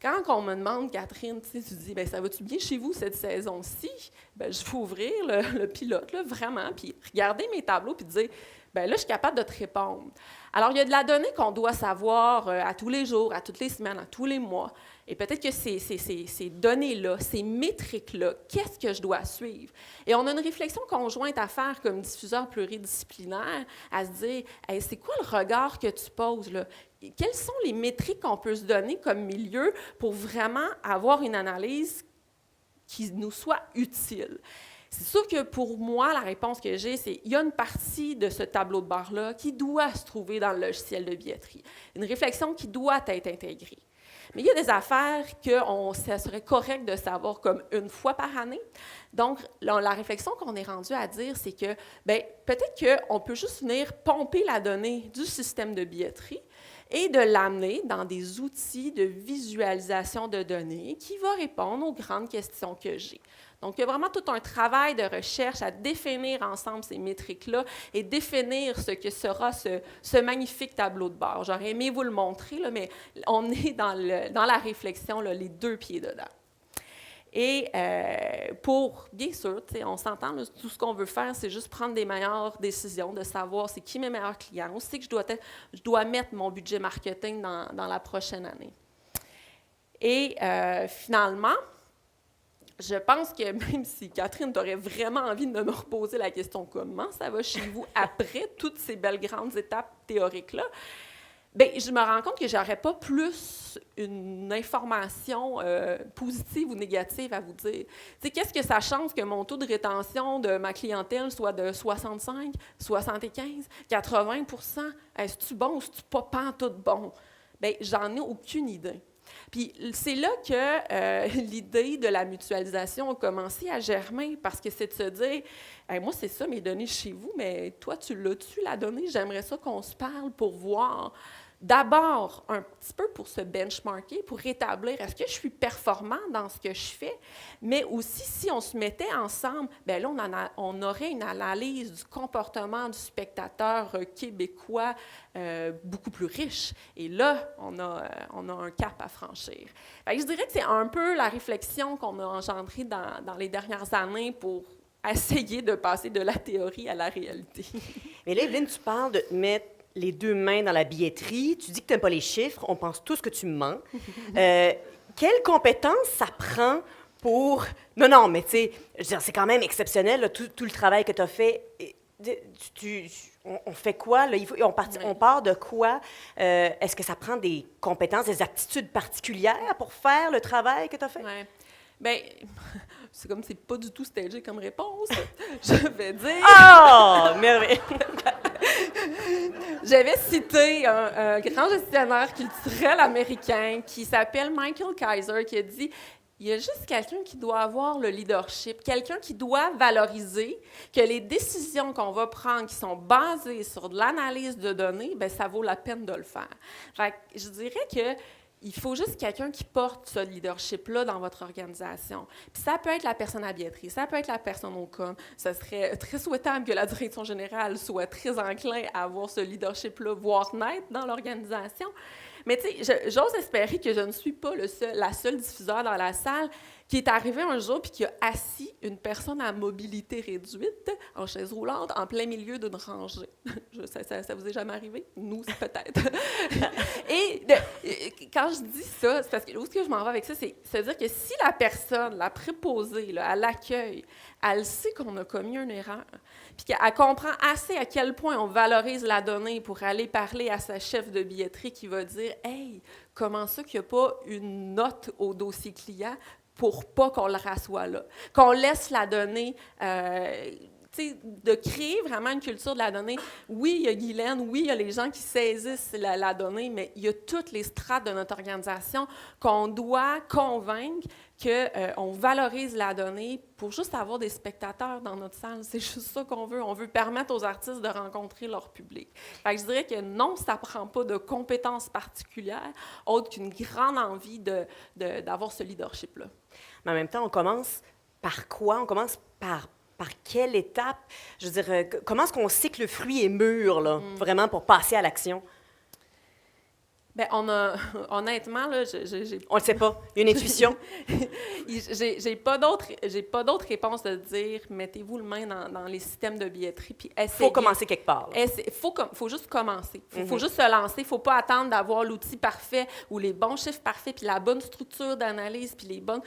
Quand on me demande, Catherine, tu dis, bien, ça va-tu bien chez vous cette saison-ci? Bien, je vais ouvrir le pilote, là, vraiment, puis regarder mes tableaux, puis dire, bien là, je suis capable de te répondre. Alors, il y a de la donnée qu'on doit savoir à tous les jours, à toutes les semaines, à tous les mois. Et peut-être que ces données-là, ces métriques-là, qu'est-ce que je dois suivre? Et on a une réflexion conjointe à faire comme diffuseur pluridisciplinaire, à se dire, hey, c'est quoi le regard que tu poses, là? Quelles sont les métriques qu'on peut se donner comme milieu pour vraiment avoir une analyse qui nous soit utile? C'est sûr que pour moi, la réponse que j'ai, c'est qu'il y a une partie de ce tableau de bord-là qui doit se trouver dans le logiciel de billetterie. Une réflexion qui doit être intégrée. Mais il y a des affaires que ça serait correct de savoir comme une fois par année. Donc, la réflexion qu'on est rendu à dire, c'est que bien, peut-être qu'on peut juste venir pomper la donnée du système de billetterie et de l'amener dans des outils de visualisation de données qui vont répondre aux grandes questions que j'ai. Donc, il y a vraiment tout un travail de recherche à définir ensemble ces métriques-là et définir ce que sera ce magnifique tableau de bord. J'aurais aimé vous le montrer, là, mais on est dans la réflexion, là, les 2 pieds dedans. Et bien sûr, on s'entend, là, tout ce qu'on veut faire, c'est juste prendre des meilleures décisions, de savoir c'est qui mes meilleurs clients. On sait que je dois mettre mon budget marketing dans la prochaine année. Et finalement, je pense que même si Catherine, tu aurais vraiment envie de me reposer la question comment ça va chez vous après toutes ces belles grandes étapes théoriques-là, bien, je me rends compte que je n'aurais pas plus une information positive ou négative à vous dire. Tu sais, qu'est-ce que ça change que mon taux de rétention de ma clientèle soit de 65, 75, 80 %? Est-ce-tu bon ou est-ce pas pantoute bon? Bien, j'en ai aucune idée. Puis c'est là que l'idée de la mutualisation a commencé à germer, parce que c'est de se dire, hey, moi, c'est ça mes données chez vous, mais toi, tu l'as-tu la donnée? J'aimerais ça qu'on se parle pour voir. D'abord, un petit peu pour se benchmarker, pour établir est-ce que je suis performant dans ce que je fais, mais aussi si on se mettait ensemble, bien là, on aurait une analyse du comportement du spectateur québécois beaucoup plus riche. Et là, on a un cap à franchir. Fait que je dirais que c'est un peu la réflexion qu'on a engendrée dans les dernières années pour essayer de passer de la théorie à la réalité. Mais là, Evelyne, tu parles de mettre les 2 mains dans la billetterie. Tu dis que tu n'aimes pas les chiffres. On pense tous que tu mens. Quelles compétences ça prend pour... Non, mais tu sais, c'est quand même exceptionnel, là, tout le travail que tu as fait. On fait quoi, là? On part de quoi? Est-ce que ça prend des compétences, des aptitudes particulières pour faire le travail que tu as fait? Oui. Bien, c'est comme c'est pas du tout stagé comme réponse. Je vais dire... Oh! Merveilleux! J'avais cité un grand gestionnaire culturel américain qui s'appelle Michael Kaiser, qui a dit il y a juste quelqu'un qui doit avoir le leadership, quelqu'un qui doit valoriser que les décisions qu'on va prendre, qui sont basées sur de l'analyse de données, bien, ça vaut la peine de le faire. Fait que je dirais que il faut juste quelqu'un qui porte ce leadership-là dans votre organisation. Puis ça peut être la personne à billetterie, ça peut être la personne au com. Ça serait très souhaitable que la direction générale soit très enclin à avoir ce leadership-là, voire naître dans l'organisation. Mais tu sais, j'ose espérer que je ne suis pas la seule diffuseur dans la salle qui est arrivé un jour puis qui a assis une personne à mobilité réduite en chaise roulante en plein milieu d'une rangée. Ça vous est jamais arrivé? Nous, peut-être. Et quand je dis ça, c'est parce que où est-ce que je m'en vais avec ça, c'est-à-dire que si la personne, la préposée, là, à l'accueil, elle sait qu'on a commis une erreur, puis qu'elle comprend assez à quel point on valorise la donnée pour aller parler à sa chef de billetterie qui va dire « Hey, comment ça qu'il n'y a pas une note au dossier client pour pas qu'on le rassoie là? » Qu'on laisse la donnée... de créer vraiment une culture de la donnée. Oui, il y a Guylaine, oui, il y a les gens qui saisissent la donnée, mais il y a toutes les strates de notre organisation qu'on doit convaincre qu'on valorise la donnée pour juste avoir des spectateurs dans notre salle. C'est juste ça qu'on veut. On veut permettre aux artistes de rencontrer leur public. Fait que je dirais que non, ça ne prend pas de compétences particulières, autre qu'une grande envie d'avoir ce leadership-là. Mais en même temps, on commence par quoi? On commence par quelle étape? Je veux dire, comment est-ce qu'on sait que le fruit est mûr, là, vraiment, pour passer à l'action? Bien, honnêtement, là, on le sait pas. Il y a une intuition. j'ai pas d'autre réponse de dire mettez-vous le main dans les systèmes de billetterie puis essayez. Il faut commencer quelque part. Il faut juste commencer. Il faut juste se lancer. Il ne faut pas attendre d'avoir l'outil parfait ou les bons chiffres parfaits puis la bonne structure d'analyse puis les bonnes.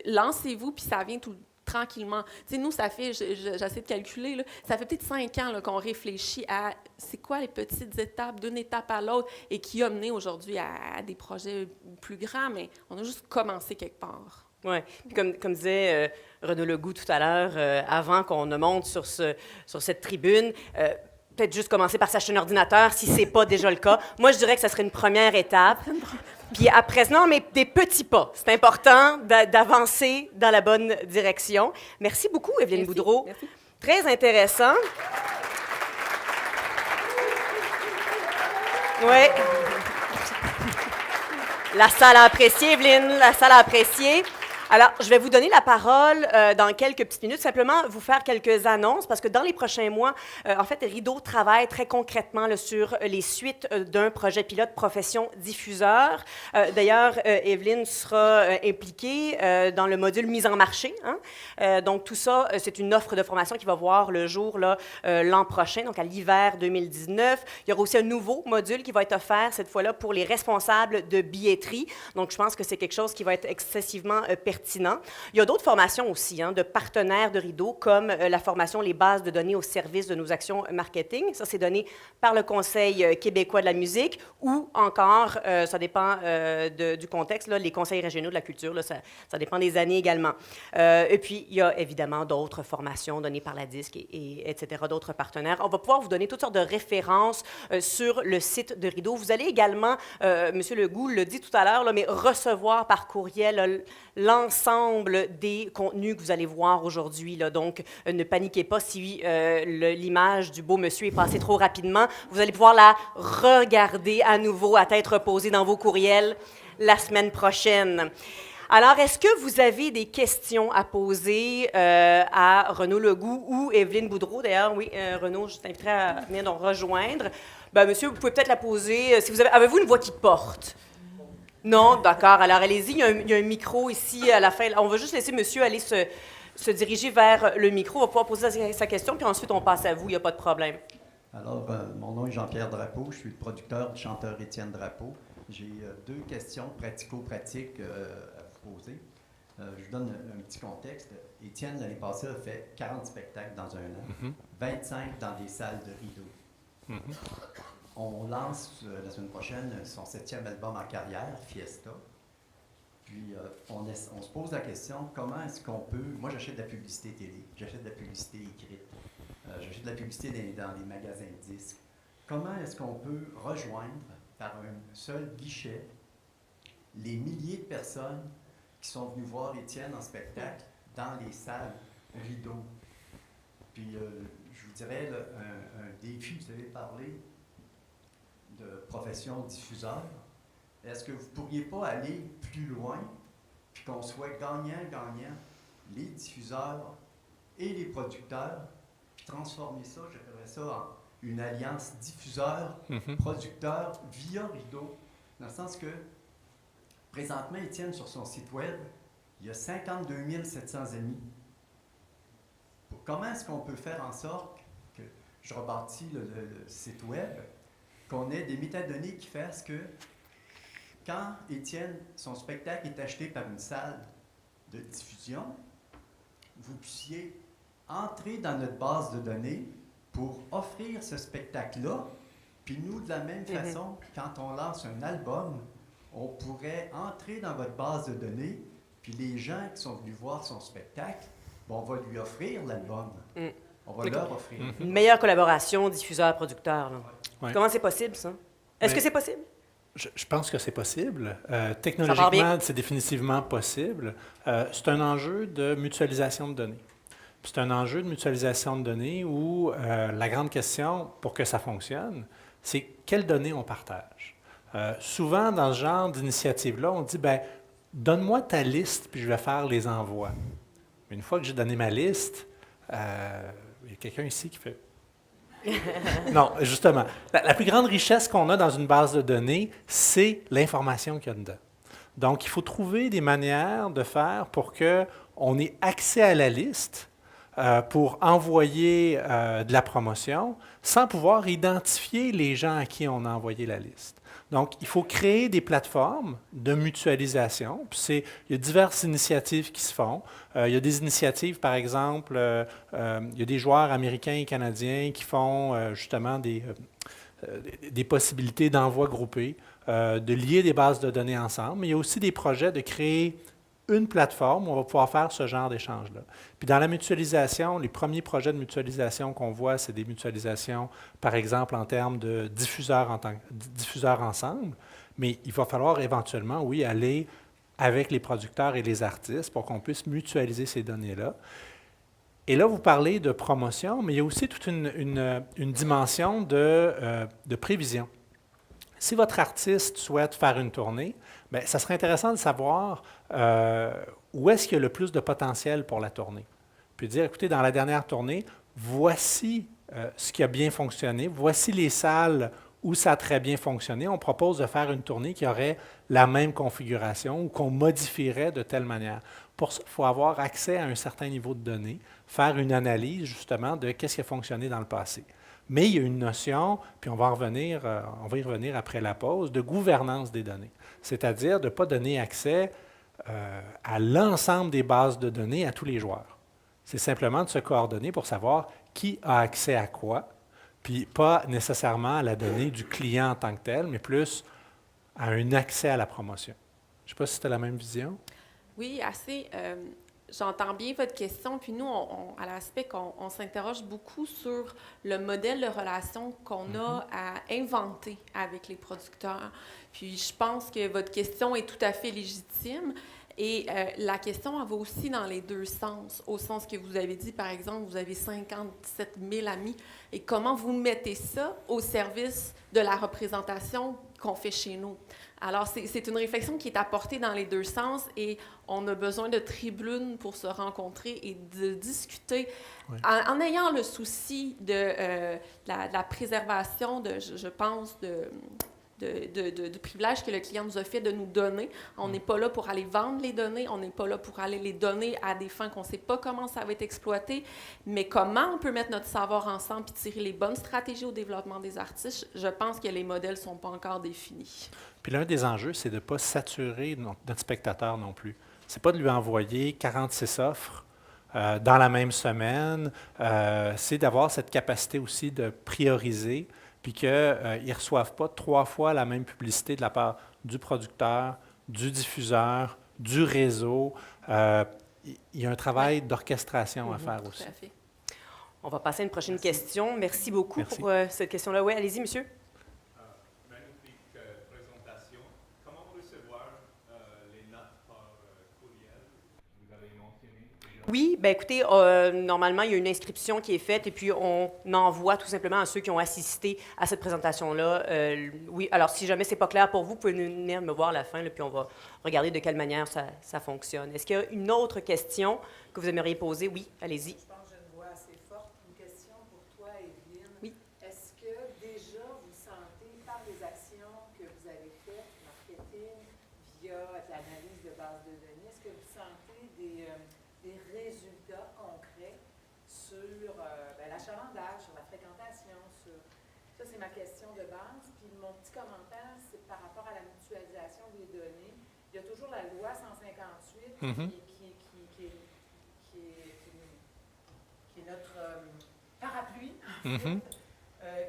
Lancez-vous puis ça vient tout tranquillement. Tu sais, nous, ça fait, j'essaie de calculer, là, ça fait peut-être 5 ans là, qu'on réfléchit à c'est quoi les petites étapes, d'une étape à l'autre, et qui a mené aujourd'hui à des projets plus grands, mais on a juste commencé quelque part. Oui. Puis comme disait Renaud Legout tout à l'heure, avant qu'on ne monte sur cette tribune, peut-être juste commencer par s'acheter un ordinateur si ce n'est pas déjà le cas. Moi, je dirais que ça serait une première étape. Puis après, non, mais des petits pas. C'est important d'avancer dans la bonne direction. Merci beaucoup, Evelyne Boudreau. Merci. Très intéressant. Oui. La salle a apprécié, Evelyne. La salle a apprécié. Alors, je vais vous donner la parole dans quelques petites minutes, simplement vous faire quelques annonces, parce que dans les prochains mois, en fait, Rideau travaille très concrètement là, sur les suites d'un projet pilote profession diffuseur. D'ailleurs, Evelyne sera impliquée dans le module mise en marché. Hein? Donc, tout ça, c'est une offre de formation qui va voir le jour là, l'an prochain, donc à l'hiver 2019. Il y aura aussi un nouveau module qui va être offert, cette fois-là, pour les responsables de billetterie. Donc, je pense que c'est quelque chose qui va être excessivement pertinent. Il y a d'autres formations aussi, hein, de partenaires de Rideau, comme la formation Les bases de données au service de nos actions marketing. Ça, c'est donné par le Conseil québécois de la musique, ou encore, ça dépend du contexte, là, les conseils régionaux de la culture, là, ça dépend des années également. Et puis, il y a évidemment d'autres formations données par la DISC, etc., d'autres partenaires. On va pouvoir vous donner toutes sortes de références sur le site de Rideau. Vous allez également, M. Legout le dit tout à l'heure, mais recevoir par courriel l'ensemble des contenus que vous allez voir aujourd'hui. Donc, ne paniquez pas si l'image du beau monsieur est passée trop rapidement. Vous allez pouvoir la regarder à nouveau à tête reposée dans vos courriels la semaine prochaine. Alors, est-ce que vous avez des questions à poser à Renaud Legout ou Evelyne Boudreau? D'ailleurs, oui, Renaud, je t'inviterai à venir nous rejoindre. Ben, monsieur, vous pouvez peut-être la poser. Si avez-vous une voix qui porte? Non, d'accord. Alors, allez-y. Il y a un micro ici à la fin. On va juste laisser monsieur aller se diriger vers le micro. On va pouvoir poser sa question, puis ensuite, on passe à vous. Il n'y a pas de problème. Alors, mon nom est Jean-Pierre Drapeau. Je suis le producteur du chanteur Étienne Drapeau. J'ai 2 questions pratico-pratiques à vous poser. Je vous donne un petit contexte. Étienne, l'année passée, a fait 40 spectacles dans un an, 25 dans des salles de Rideau. On lance la semaine prochaine son 7e album en carrière, Fiesta. Puis on se pose la question, comment est-ce qu'on peut... Moi, j'achète de la publicité télé, j'achète de la publicité écrite, j'achète de la publicité dans les magasins de disques. Comment est-ce qu'on peut rejoindre par un seul guichet les milliers de personnes qui sont venus voir Étienne en spectacle dans les salles rideaux. Puis, je vous dirais, là, un défi, vous avez parlé de profession diffuseur. Est-ce que vous ne pourriez pas aller plus loin, puis qu'on soit gagnant-gagnant, les diffuseurs et les producteurs, puis transformer ça, j'appellerais ça en une alliance diffuseur-producteur via rideau, dans le sens que, présentement, Étienne, sur son site web, il y a 52 700 amis. Comment est-ce qu'on peut faire en sorte que je rebâtis le site web, qu'on ait des métadonnées qui fassent que quand Étienne, son spectacle est acheté par une salle de diffusion, vous puissiez entrer dans notre base de données pour offrir ce spectacle-là, puis nous, de la même façon, quand on lance un album, on pourrait entrer dans votre base de données, puis les gens qui sont venus voir son spectacle, bon, on va lui offrir l'album. On va leur offrir. Une meilleure collaboration diffuseur-producteur. Ouais. Comment c'est possible, ça? Est-ce que c'est possible? Je pense que c'est possible. Technologiquement, c'est définitivement possible. C'est un enjeu de mutualisation de données. Puis c'est un enjeu de mutualisation de données où la grande question, pour que ça fonctionne, c'est quelles données on partage. Souvent, dans ce genre d'initiative-là, on dit, ben, donne-moi ta liste, puis je vais faire les envois. Une fois que j'ai donné ma liste, il y a quelqu'un ici qui fait... Non, justement. La plus grande richesse qu'on a dans une base de données, c'est l'information qu'il y a dedans. Donc, il faut trouver des manières de faire pour qu'on ait accès à la liste pour envoyer de la promotion sans pouvoir identifier les gens à qui on a envoyé la liste. Donc, il faut créer des plateformes de mutualisation. Puis il y a diverses initiatives qui se font. Il y a des initiatives, par exemple, il y a des joueurs américains et canadiens qui font justement des possibilités d'envoi groupés, de lier des bases de données ensemble. Mais il y a aussi des projets de créer une plateforme où on va pouvoir faire ce genre d'échange-là. Puis dans la mutualisation, les premiers projets de mutualisation qu'on voit, c'est des mutualisations, par exemple, en termes de diffuseurs ensemble, mais il va falloir éventuellement, oui, aller avec les producteurs et les artistes pour qu'on puisse mutualiser ces données-là. Et là, vous parlez de promotion, mais il y a aussi toute une dimension de prévision. Si votre artiste souhaite faire une tournée, bien, ça serait intéressant de savoir où est-ce qu'il y a le plus de potentiel pour la tournée. Puis dire, écoutez, dans la dernière tournée, voici ce qui a bien fonctionné, voici les salles où ça a très bien fonctionné. On propose de faire une tournée qui aurait la même configuration ou qu'on modifierait de telle manière. Pour ça, il faut avoir accès à un certain niveau de données, faire une analyse justement de qu'est-ce qui a fonctionné dans le passé. Mais il y a une notion, puis on va y revenir après la pause, de gouvernance des données. C'est-à-dire de ne pas donner accès à l'ensemble des bases de données à tous les joueurs. C'est simplement de se coordonner pour savoir qui a accès à quoi, puis pas nécessairement à la donnée du client en tant que tel, mais plus à un accès à la promotion. Je ne sais pas si c'était la même vision. Oui, assez. J'entends bien votre question, puis nous, à l'aspect qu'on s'interroge beaucoup sur le modèle de relation qu'on a à inventer avec les producteurs. Puis je pense que votre question est tout à fait légitime. Et la question, elle va aussi dans les deux sens, au sens que vous avez dit, par exemple, vous avez 57 000 amis, et comment vous mettez ça au service de la représentation qu'on fait chez nous. Alors, c'est une réflexion qui est apportée dans les deux sens, et on a besoin de tribunes pour se rencontrer et de discuter, oui, en ayant le souci de la préservation, je pense, de privilèges que le client nous a fait de nous donner. On n'est pas là pour aller vendre les données, on n'est pas là pour aller les donner à des fins qu'on ne sait pas comment ça va être exploité, mais comment on peut mettre notre savoir ensemble et tirer les bonnes stratégies au développement des artistes. Je pense que les modèles ne sont pas encore définis. Puis l'un des enjeux, c'est de ne pas saturer notre spectateur non plus. C'est pas de lui envoyer 46 offres dans la même semaine, c'est d'avoir cette capacité aussi de prioriser, puis qu'ils ne reçoivent pas 3 fois la même publicité de la part du producteur, du diffuseur, du réseau. Il y a un travail d'orchestration à faire aussi. Tout à fait. On va passer à une prochaine question. Merci beaucoup pour cette question-là. Oui, allez-y, monsieur. Magnifique présentation. Comment recevoir les notes par courriel? Oui, bien écoutez, normalement, il y a une inscription qui est faite et puis on envoie tout simplement à ceux qui ont assisté à cette présentation-là. Oui, alors si jamais c'est pas clair pour vous, vous pouvez venir me voir à la fin, là, puis on va regarder de quelle manière ça fonctionne. Est-ce qu'il y a une autre question que vous aimeriez poser? Oui, allez-y. Je pense que j'ai une voix assez forte. Une question pour toi, Evelyne. Oui. Est-ce que déjà vous sentez, par les actions que vous avez faites, marketing, via l'analyse de base de données, est-ce que vous sentez des résultats concrets sur l'achalandage, sur la fréquentation, sur... Ça, c'est ma question de base. Puis mon petit commentaire, c'est par rapport à la mutualisation des données. Il y a toujours la loi 158 qui est notre parapluie, en fait,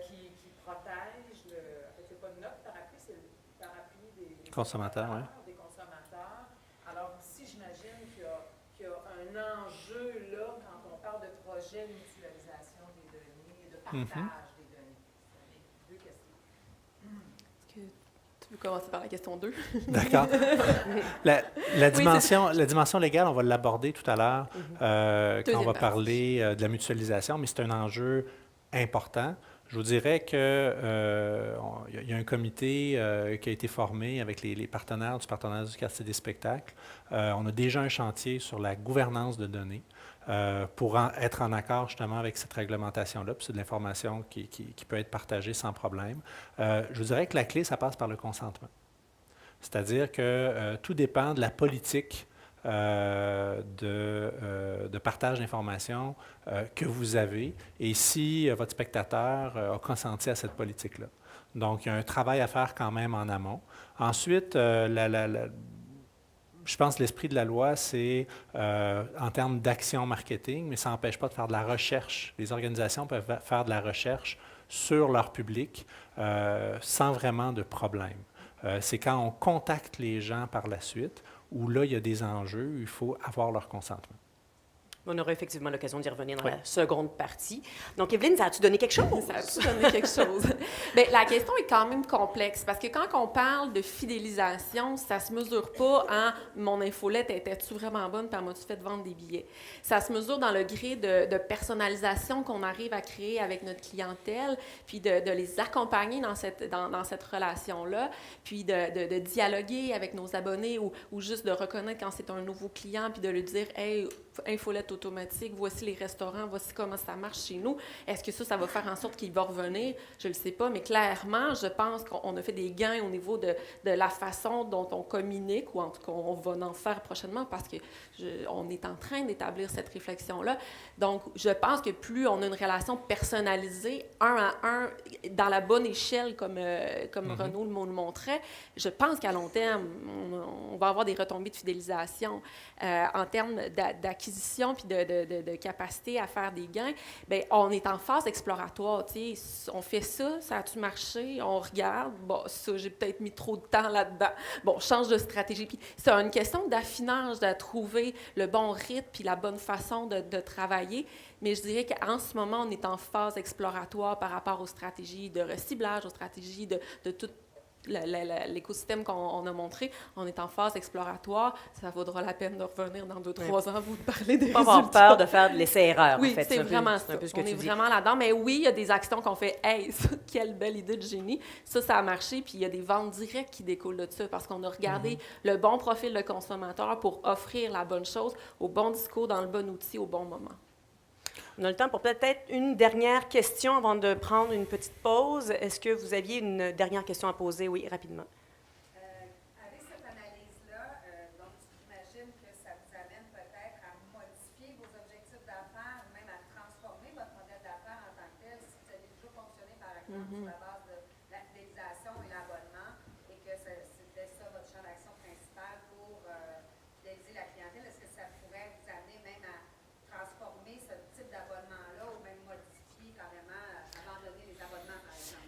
qui protège le... En fait, c'est pas notre parapluie, c'est le parapluie des consommateurs. Des consommateurs. Alors, si j'imagine qu'il y a un enjeu là quand on parle de projet de mutualisation des données et de partage des données. Deux questions. Est-ce que tu veux commencer par la question 2? D'accord. La dimension légale, on va l'aborder tout à l'heure quand on va parler de la mutualisation, mais c'est un enjeu important. Je vous dirais qu'il y a un comité qui a été formé avec les partenaires du partenariat du quartier des spectacles. On a déjà un chantier sur la gouvernance de données pour être en accord justement avec cette réglementation-là. Puis c'est de l'information qui peut être partagée sans problème. Je vous dirais que la clé, ça passe par le consentement. C'est-à-dire que tout dépend de la politique de partage d'informations que vous avez et si votre spectateur a consenti à cette politique-là. Donc, il y a un travail à faire quand même en amont. Ensuite, je pense que l'esprit de la loi, c'est en termes d'action marketing, mais ça n'empêche pas de faire de la recherche. Les organisations peuvent faire de la recherche sur leur public sans vraiment de problème. C'est quand on contacte les gens par la suite où là, il y a des enjeux, il faut avoir leur consentement. On aura effectivement l'occasion d'y revenir dans la seconde partie. Donc, Evelyne, ça a-tu donné quelque chose? Ça a-tu donné quelque chose? Bien, la question est quand même complexe parce que quand on parle de fidélisation, ça ne se mesure pas en « mon infolette, était-tu vraiment bonne puis elle m'a-tu fait vendre des billets? » Ça se mesure dans le gré de personnalisation qu'on arrive à créer avec notre clientèle, puis de les accompagner dans cette relation-là, puis de dialoguer avec nos abonnés ou juste de reconnaître quand c'est un nouveau client, puis de lui dire « Hey, infolette automatique, voici les restaurants, voici comment ça marche chez nous. » Est-ce que ça va faire en sorte qu'il va revenir? Je ne le sais pas, mais clairement, je pense qu'on a fait des gains au niveau de la façon dont on communique, ou en tout cas, on va en faire prochainement parce qu'on est en train d'établir cette réflexion-là. Donc, je pense que plus on a une relation personnalisée, un à un, dans la bonne échelle, comme Renaud le montrait, je pense qu'à long terme, on va avoir des retombées de fidélisation en termes d'acquisition puis de capacité à faire des gains. Bien, on est en phase exploratoire. On fait ça, ça a-tu marché? On regarde. Bon, ça, j'ai peut-être mis trop de temps là-dedans. Bon, change de stratégie. Puis c'est une question d'affinage, de trouver le bon rythme puis la bonne façon de travailler. Mais je dirais qu'en ce moment, on est en phase exploratoire par rapport aux stratégies de reciblage, aux stratégies de tout l'écosystème qu'on a montré. On est en phase exploratoire. Ça vaudra la peine de revenir dans 2-3 ans, vous parler des résultats. Pas avoir peur de faire de l'essai-erreur, oui, en fait. c'est vraiment ça. On est vraiment là-dedans. Mais oui, il y a des actions qu'on fait. Hey, ça, quelle belle idée de génie. Ça a marché. Puis il y a des ventes directes qui découlent de ça parce qu'on a regardé le bon profil de consommateur pour offrir la bonne chose au bon discours, dans le bon outil, au bon moment. On a le temps pour peut-être une dernière question avant de prendre une petite pause. Est-ce que vous aviez une dernière question à poser? Oui, rapidement. Avec cette analyse-là, donc j'imagine que ça vous amène peut-être à modifier vos objectifs d'affaires ou même à transformer votre modèle d'affaires en tant que tel. Si vous avez toujours fonctionné, par exemple, sur la base de la fidélisation et l'abonnement et que c'était ça votre champ d'action principal pour fidéliser la clientèle, est-ce que ça pourrait vous amener même à transformer ce type d'abonnement-là ou même modifier carrément, abandonner les abonnements, par exemple?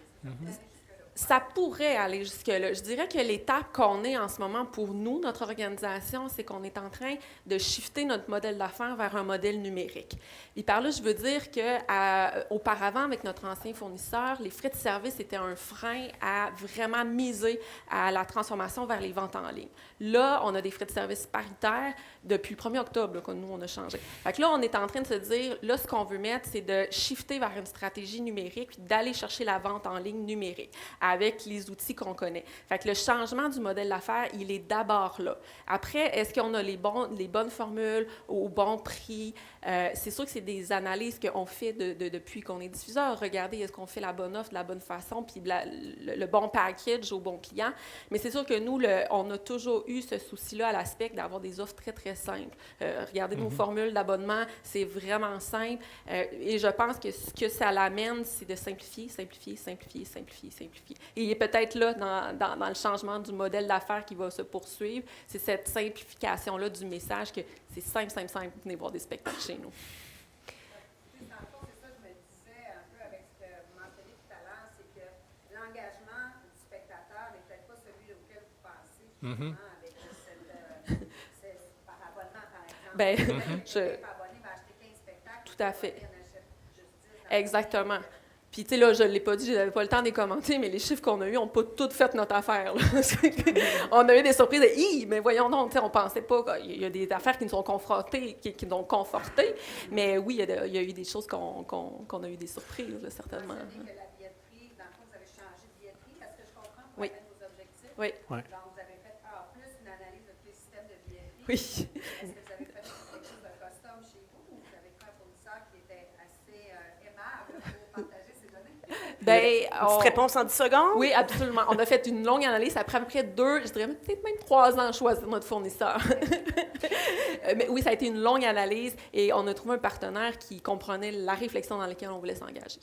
Ça pourrait aller jusque-là. Je dirais que l'étape qu'on est en ce moment pour nous, notre organisation, c'est qu'on est en train de shifter notre modèle d'affaires vers un modèle numérique. Et par là, je veux dire qu'auparavant, avec notre ancien fournisseur, les frais de service étaient un frein à vraiment miser à la transformation vers les ventes en ligne. Là, on a des frais de service paritaires depuis le 1er octobre, là, que nous, on a changé. Fait que là, on est en train de se dire, là, ce qu'on veut mettre, c'est de shifter vers une stratégie numérique puis d'aller chercher la vente en ligne numérique avec les outils qu'on connaît. Fait que le changement du modèle d'affaires, il est d'abord là. Après, est-ce qu'on a les bonnes formules au bon prix? C'est sûr que c'est des analyses qu'on fait depuis qu'on est diffuseur. Regardez, est-ce qu'on fait la bonne offre de la bonne façon, puis le bon package au bon client? Mais c'est sûr que nous, on a toujours eu ce souci-là à l'aspect d'avoir des offres très, très simples. Regardez nos formules d'abonnement, c'est vraiment simple. Et je pense que ce que ça l'amène, c'est de simplifier, simplifier, simplifier, simplifier, simplifier. Et il est peut-être là, dans le changement du modèle d'affaires qui va se poursuivre, c'est cette simplification-là du message que c'est simple, simple, simple, venez voir des spectacles chez nous. Dans le fond, c'est ça que je me disais un peu avec ce que vous mentionnez tout à l'heure, c'est que l'engagement du spectateur n'est peut-être pas celui auquel vous pensez, justement, avec par abonnement, par exemple. Bien, Abonné va acheter 15 spectacles. Tout à fait. Exactement. Puis, tu sais, là, je ne l'ai pas dit, je n'avais pas le temps de les commenter, mais les chiffres qu'on a eus n'ont pas toutes fait notre affaire. On a eu des surprises de « Hi! Mais voyons donc, on ne pensait pas. » Il y a des affaires qui nous ont confrontés, qui nous ont confortés. Mais oui, il y a eu des choses qu'on a eu des surprises, là, certainement. Vous mentionnez que la billetterie, dans le fond, vous avez changé de billetterie, parce que je comprends pour Oui. atteindre vos objectifs. Oui. Ouais. Donc, vous avez fait en plus une analyse de tous les systèmes de billetterie. Oui. Est-ce que vous avez fait quelque chose de custom chez vous ou vous avez pris un fournisseur qui était assez aimable pour partager ces données? Petite réponse en 10 secondes? Oui, absolument. On a fait une longue analyse. Après à peu près 2, je dirais peut-être même 3 ans à choisir notre fournisseur. Mais oui, ça a été une longue analyse et on a trouvé un partenaire qui comprenait la réflexion dans laquelle on voulait s'engager.